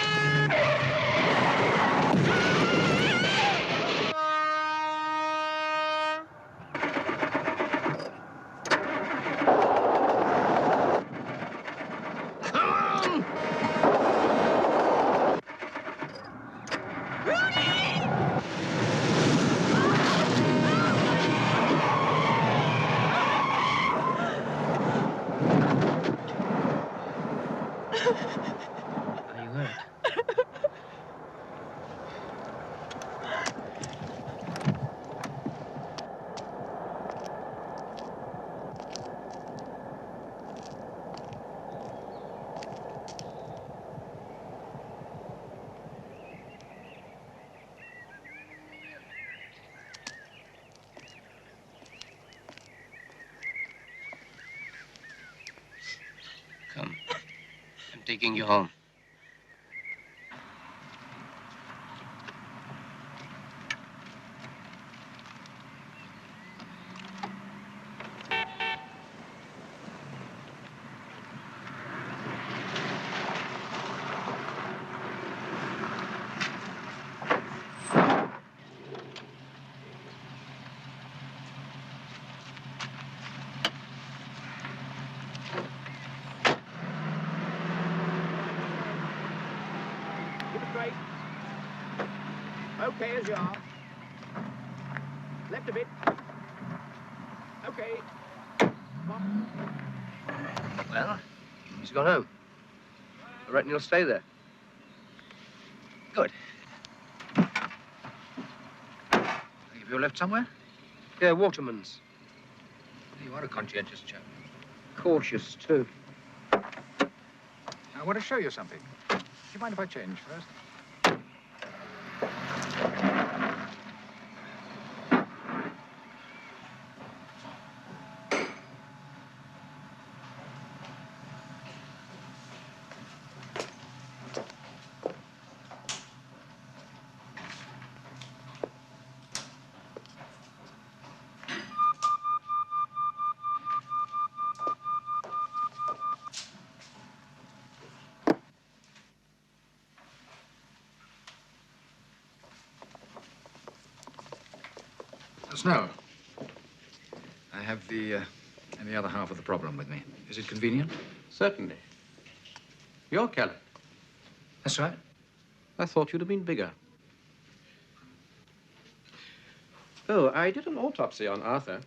Are you hurt? Come. I'm taking you home. Keep it straight. Okay, as you are. Left a bit. Okay. Well, he's gone home. I reckon he'll stay there. Good. Have you left somewhere? Yeah, Waterman's. You are a conscientious chap. Cautious, too. I want to show you something. Do you mind if I change first? Snell, I have the other half of the problem with me. Is it convenient? Certainly. You're Callan. That's right. I thought you'd have been bigger. Oh, I did an autopsy on Arthur.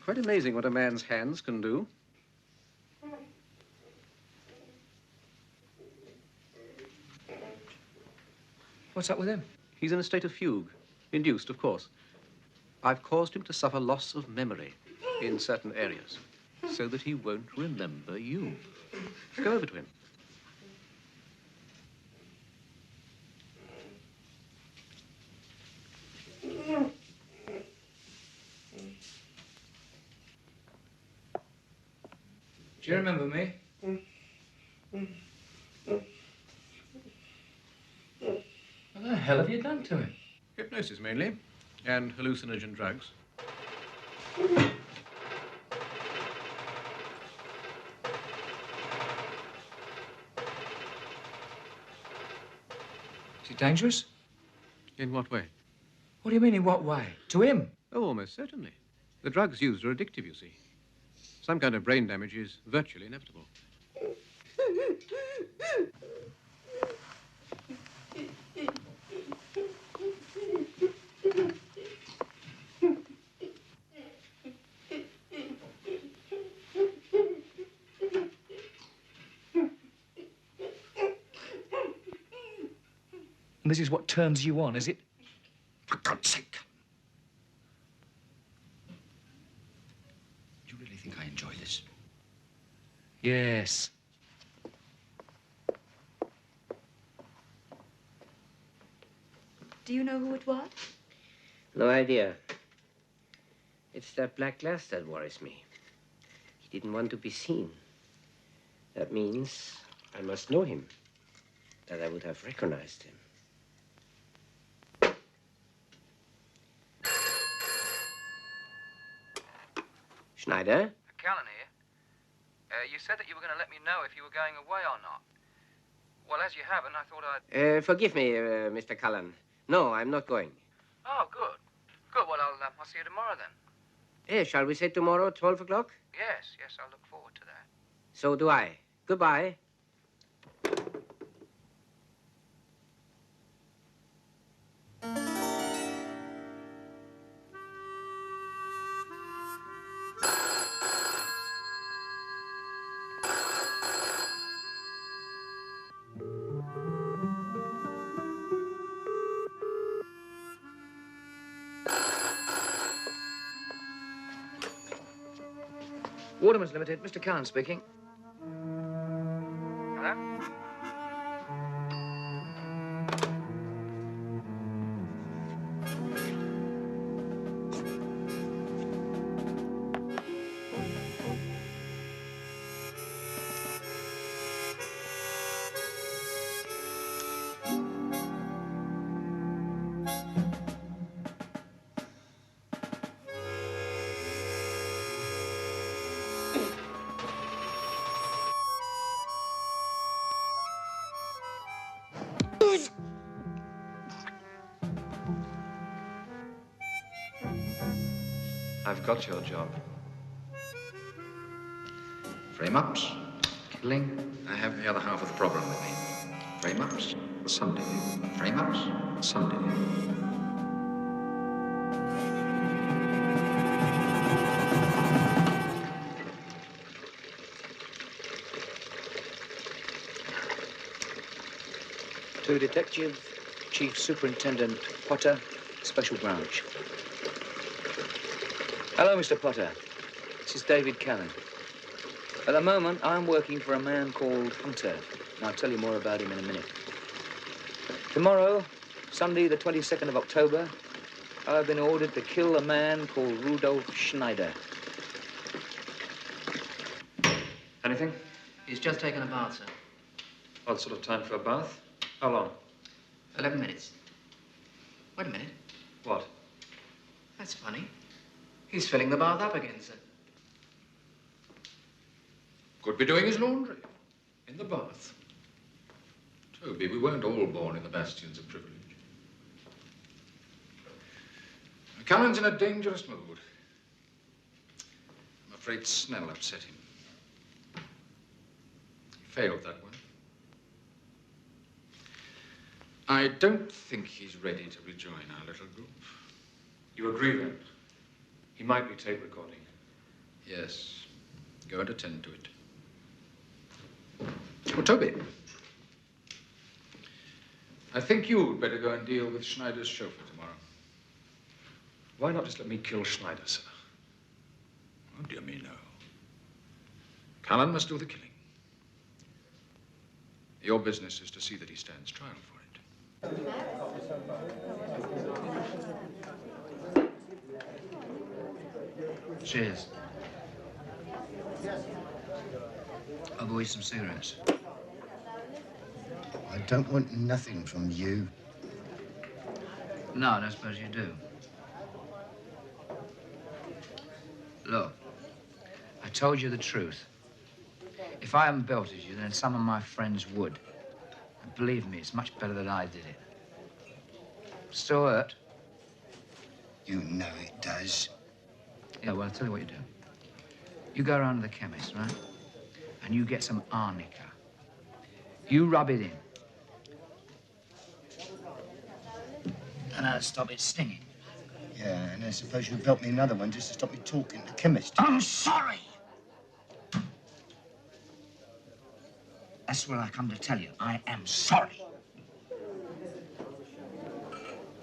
Quite amazing what a man's hands can do. What's up with him? He's in a state of fugue. Induced, of course. I've caused him to suffer loss of memory in certain areas so that he won't remember you. Go over to him. Do you remember me? What the hell have you done to him? Hypnosis, mainly, and hallucinogen drugs. Is he dangerous? In what way? What do you mean, in what way? To him? Oh, almost certainly. The drugs used are addictive, you see. Some kind of brain damage is virtually inevitable. And this is what turns you on, is it? For God's sake. Do you really think I enjoy this? Yes. Do you know who it was? No idea. It's that black glass that worries me. He didn't want to be seen. That means I must know him, that I would have recognized him. Schneider? Callan here. You said that you were going to let me know if you were going away or not. Well, as you haven't, I thought I'd... Forgive me, Mr. Callan. No, I'm not going. Oh, good. Good. Well, I'll see you tomorrow then. Shall we say tomorrow, 12 o'clock? Yes, yes, I'll look forward to that. So do I. Goodbye. Waterman's Limited, Mr. Callan speaking. Hello? I've got your job. Frame-ups, killing. I have the other half of the problem with me. Frame-ups, Sunday. Frame-ups, Sunday. To Detective Chief Superintendent Potter, Special Branch. Hello, Mr. Potter. This is David Callan. At the moment, I'm working for a man called Hunter, and I'll tell you more about him in a minute. Tomorrow, Sunday, the 22nd of October, I've been ordered to kill a man called Rudolf Schneider. Anything? He's just taken a bath, sir. What sort of time for a bath? How long? 11 minutes. Wait a minute. What? That's funny. He's filling the bath up again, sir. Could be doing his laundry in the bath. Toby, we weren't all born in the bastions of privilege. Callan's in a dangerous mood. I'm afraid Snell upset him. He failed that one. I don't think he's ready to rejoin our little group. You agree, then? He might be tape recording. Yes. Go and attend to it. Well, Toby, I think you'd better go and deal with Schneider's chauffeur tomorrow. Why not just let me kill Schneider, sir? Oh, dear me, no. Callan must do the killing. Your business is to see that he stands trial for it. Cheers. I'll go eat some cigarettes. I don't want nothing from you. No, I don't suppose you do. Look, I told you the truth. If I hadn't belted you, then some of my friends would. And believe me, it's much better that I did it. Still hurt? You know it does. Yeah, well, I'll tell you what you do. You go around to the chemist, right? And you get some arnica. You rub it in. And that'll stop it stinging. Yeah, and I suppose you'll belt me another one just to stop me talking to the chemist. I'm sorry! That's what I come to tell you. I am sorry.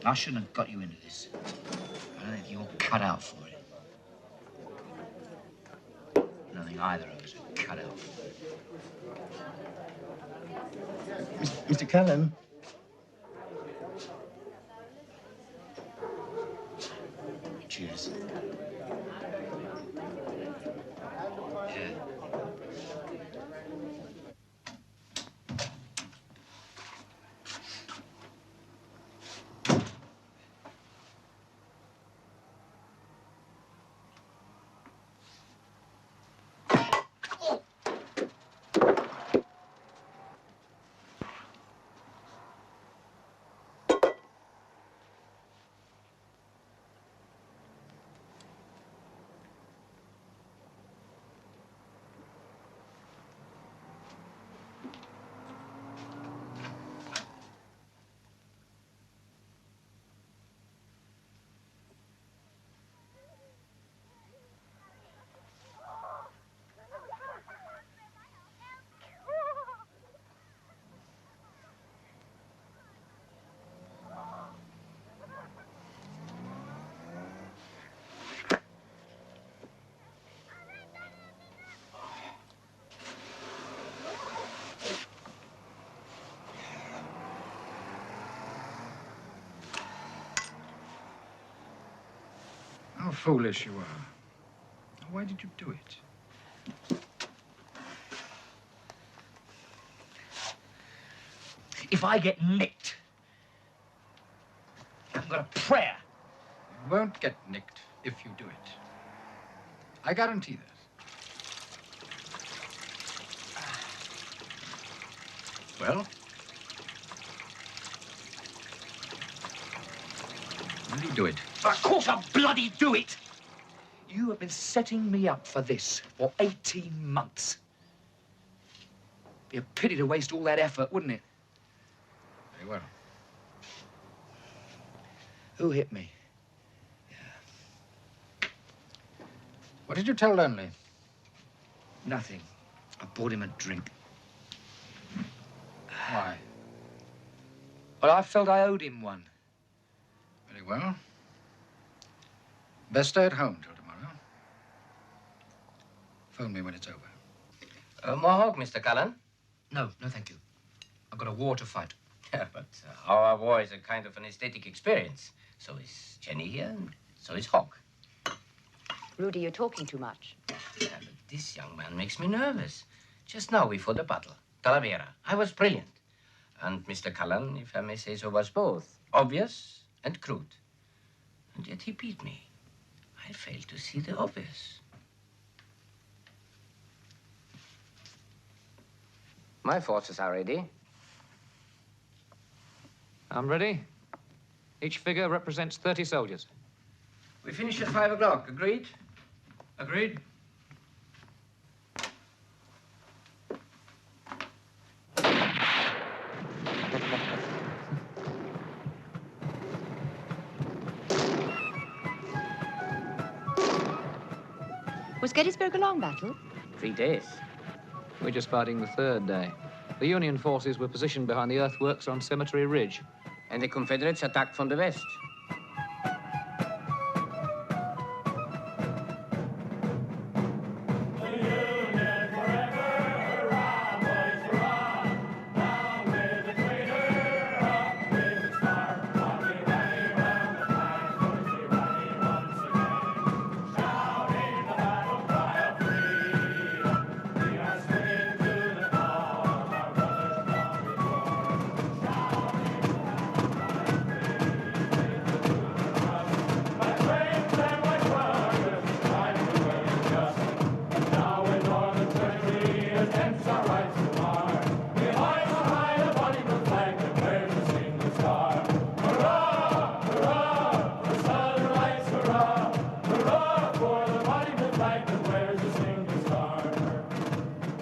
I shouldn't have got you into this. I don't think you're cut out for it. I don't think either of us are cut out for it. Mr. Callan? Cheers. Yeah. How foolish you are. Why did you do it? If I get nicked, I've got a prayer. You won't get nicked if you do it. I guarantee that. Well? Will you do it? Of course I'll bloody do it. You have been setting me up for this for 18 months. Be a pity to waste all that effort, wouldn't it? Very well. Who hit me? What did you tell Lonely? Nothing. I bought him a drink. Why? Well, I felt I owed him one. Very well. Best stay at home till tomorrow. Phone me when it's over. More hog, Mr. Callan? No, thank you. I've got a war to fight. Yeah, but our war is a kind of an aesthetic experience. So is Jenny here, and so is Hogg. Rudy, you're talking too much. Yeah, but this young man makes me nervous. Just now, before the battle, Talavera, I was brilliant. And Mr. Callan, if I may say so, was both obvious and crude. And yet he beat me. I failed to see the obvious. My forces are ready. I'm ready. Each figure represents 30 soldiers. We finish at 5 o'clock. Agreed? Agreed. Was Gettysburg a long battle? 3 days. We're just fighting the third day. The Union forces were positioned behind the earthworks on Cemetery Ridge. And the Confederates attacked from the west.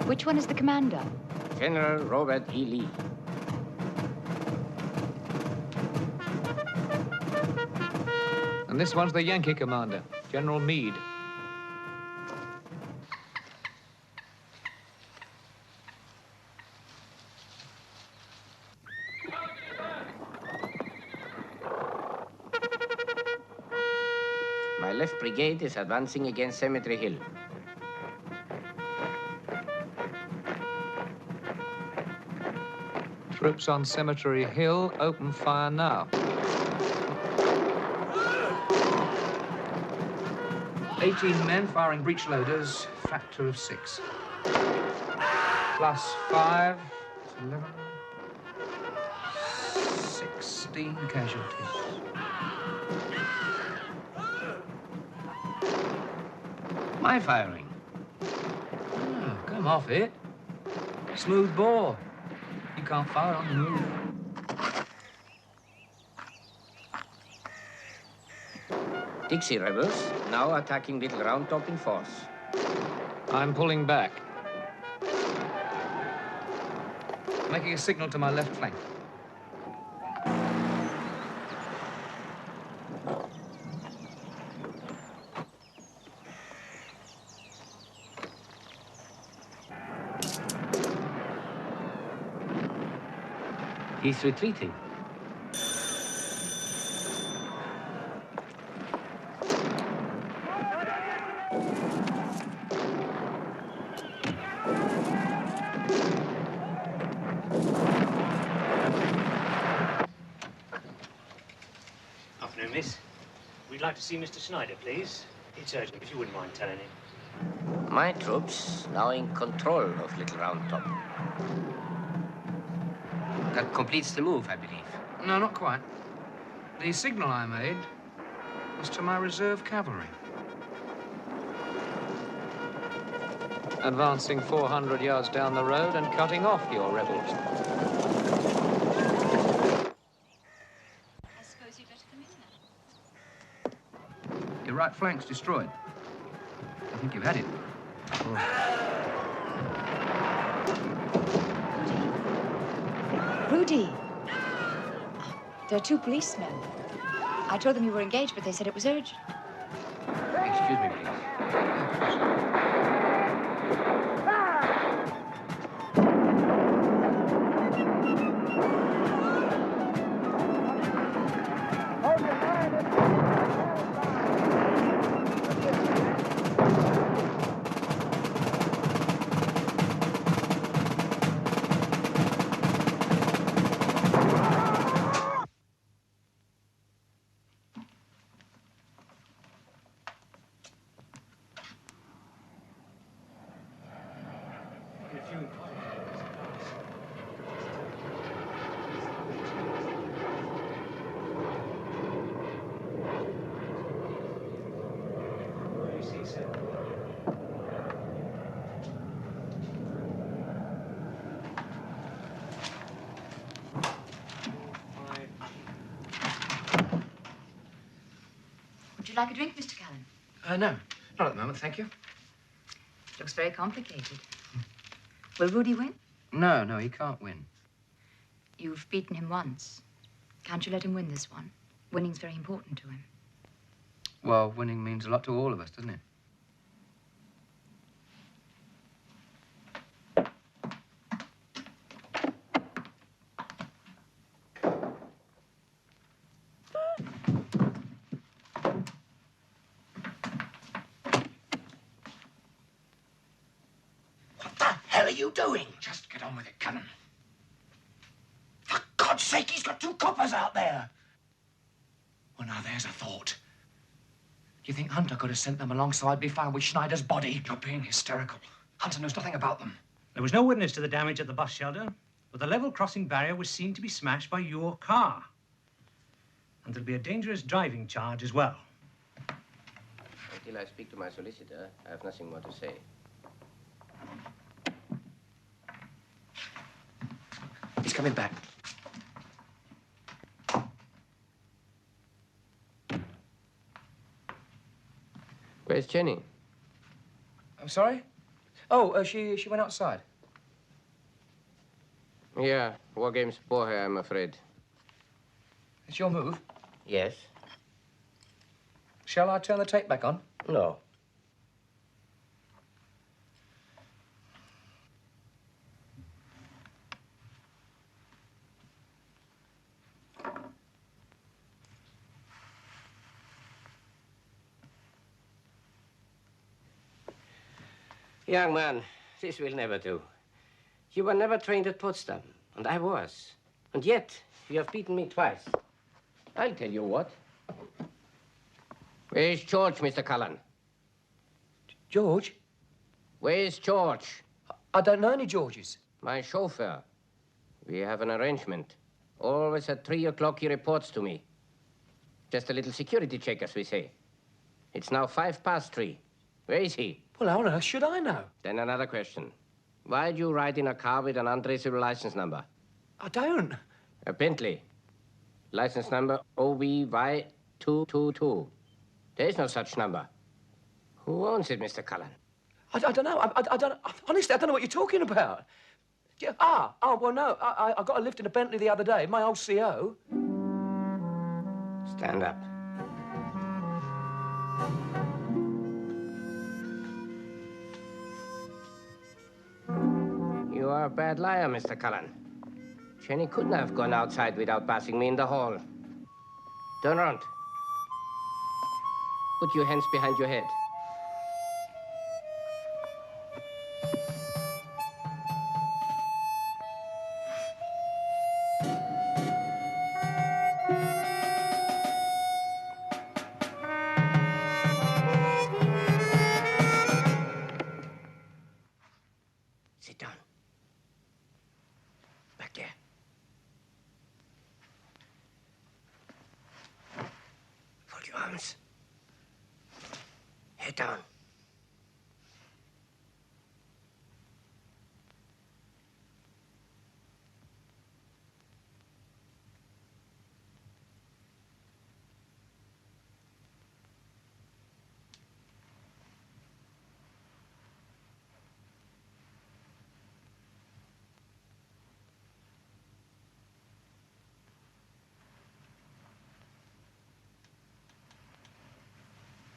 Which one is the commander? General Robert E. Lee. And this one's the Yankee commander, General Meade. My left brigade is advancing against Cemetery Hill. Troops on Cemetery Hill, open fire now. 18 men firing breech loaders, factor of 6. Plus 5, 11, 16 casualties. My firing. Oh, come off it. Smooth bore. You can't fire on the move. Dixie rebels now attacking Little Round Top in force. I'm pulling back. Making a signal to my left flank. He's retreating. Afternoon, miss. We'd like to see Mr. Schneider, please. It's urgent, if you wouldn't mind telling him. My troops now in control of Little Round Top. That completes the move, I believe. No, not quite. The signal I made was to my reserve cavalry. Advancing 400 yards down the road and cutting off your rebels. I suppose you'd better come in now. Your right flank's destroyed. I think you've had it. Rudy. There are 2 policemen. I told them you were engaged, but they said it was urgent. Excuse me, please. like a drink, Mr. Callan? No, not at the moment, thank you. Looks very complicated. Will Rudy win? No, he can't win. You've beaten him once. Can't you let him win this one? Winning's very important to him. Well, winning means a lot to all of us, doesn't it? What the hell are you doing? Just get on with it, Callan. For God's sake, he's got 2 coppers out there. Well, now, there's a thought. You think Hunter could have sent them along so I'd be found with Schneider's body? You're being hysterical. Hunter knows nothing about them. There was no witness to the damage at the bus shelter, but the level crossing barrier was seen to be smashed by your car. And there'll be a dangerous driving charge as well. Until I speak to my solicitor, I have nothing more to say. He's coming back. Where's Jenny? I'm sorry? Oh, she went outside. Yeah, war games bore her, I'm afraid. It's your move. Yes? Shall I turn the tape back on? No. Young man, this will never do. You were never trained at Potsdam, and I was. And yet, you have beaten me twice. I'll tell you what. Where's George, Mr. Callan? George? Where's George? I don't know any Georges. My chauffeur. We have an arrangement. Always at 3 o'clock he reports to me. Just a little security check, as we say. It's now 3:05. Where is he? Well, how on earth should I know? Then another question. Why do you ride in a car with an untraceable license number? I don't. A Bentley. License number OBY222. There is no such number. Who owns it, Mr. Callan? I don't know. I don't. Honestly, I don't know what you're talking about. Yeah, well, no. I got a lift in a Bentley the other day. My old CO. Stand up. You are a bad liar, Mr. Callan. Jenny couldn't have gone outside without passing me in the hall. Turn around. Put your hands behind your head. Sit down. Back there. Fold your arms. Head down.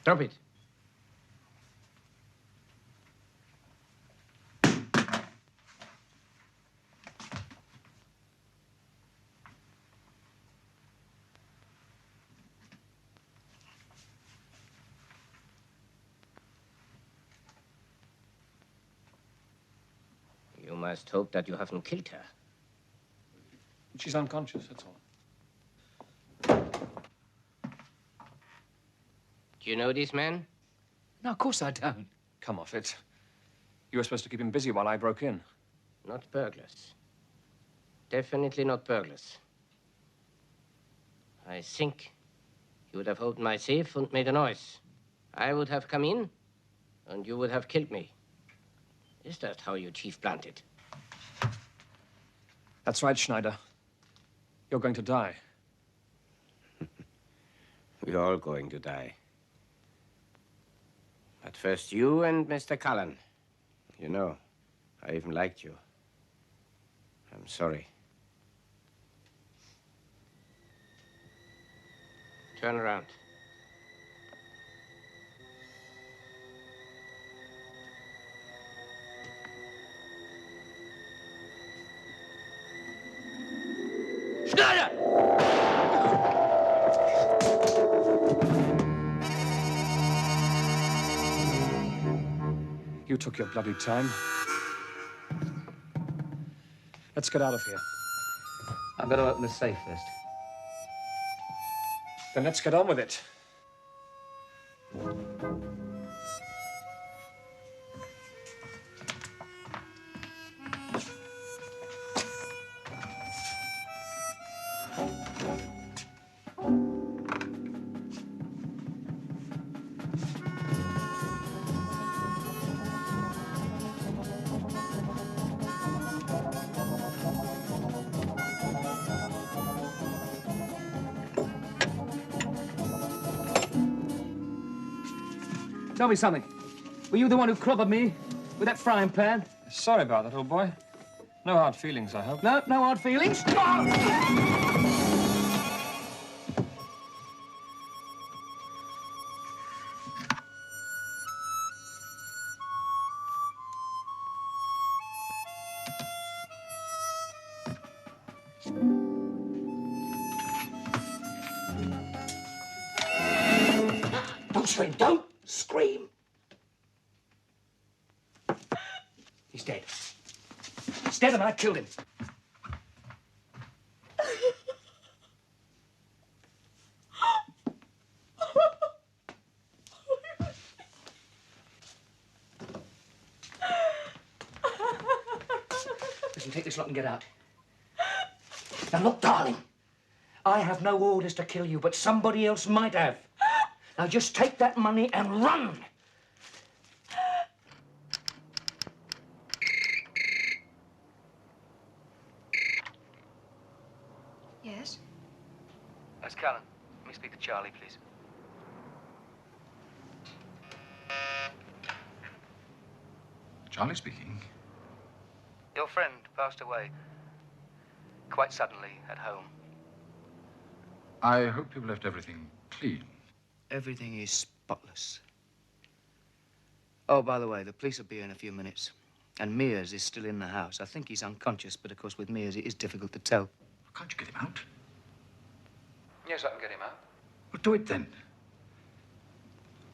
Drop it. You must hope that you haven't killed her. She's unconscious, that's all. Do you know this man? No, of course I don't. Come off it. You were supposed to keep him busy while I broke in. Not burglars. Definitely not burglars. I think you would have opened my safe and made a noise. I would have come in, and you would have killed me. Is that how you chief planted? That's right, Schneider. You're going to die. We're all going to die. But first you and Mr. Callan. You know, I even liked you. I'm sorry. Turn around. Schneider! You took your bloody time. Let's get out of here. I've got to open the safe first. Then let's get on with it. Tell me something. Were you the one who clobbered me with that frying pan? Sorry about that, old boy. No hard feelings, I hope. No, no hard feelings. Don't scream. Don't scream. He's dead. He's dead and I killed him. Listen, take this lot and get out. Now, look, darling. I have no orders to kill you, but somebody else might have. Now, just take that money and run. Yes? That's Callan. Let me speak to Charlie, please. Charlie speaking. Your friend passed away quite suddenly at home. I hope you've left everything clean. Everything is spotless. Oh, by the way, the police will be here in a few minutes. And Meres is still in the house. I think he's unconscious, but of course with Meres it is difficult to tell. Can't you get him out? Yes, I can get him out. Well, do it then.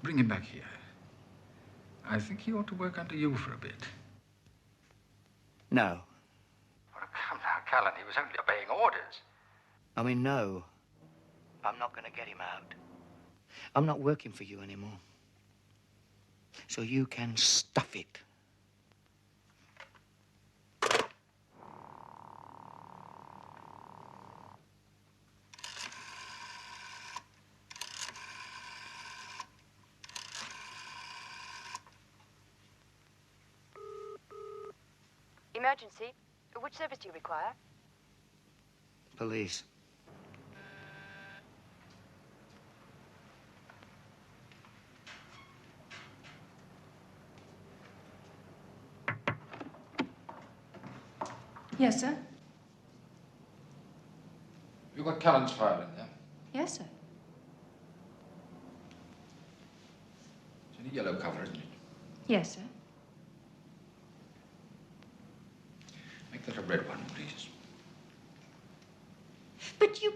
Bring him back here. I think he ought to work under you for a bit. No. Oh, come now, Callan. He was only obeying orders. I mean, no. I'm not going to get him out. I'm not working for you anymore. So you can stuff it. Emergency. Which service do you require? Police. Yes, sir. You've got Callan's file in there. Yes, sir. It's in a yellow cover, isn't it? Yes, sir. Make that a red one, please. But you...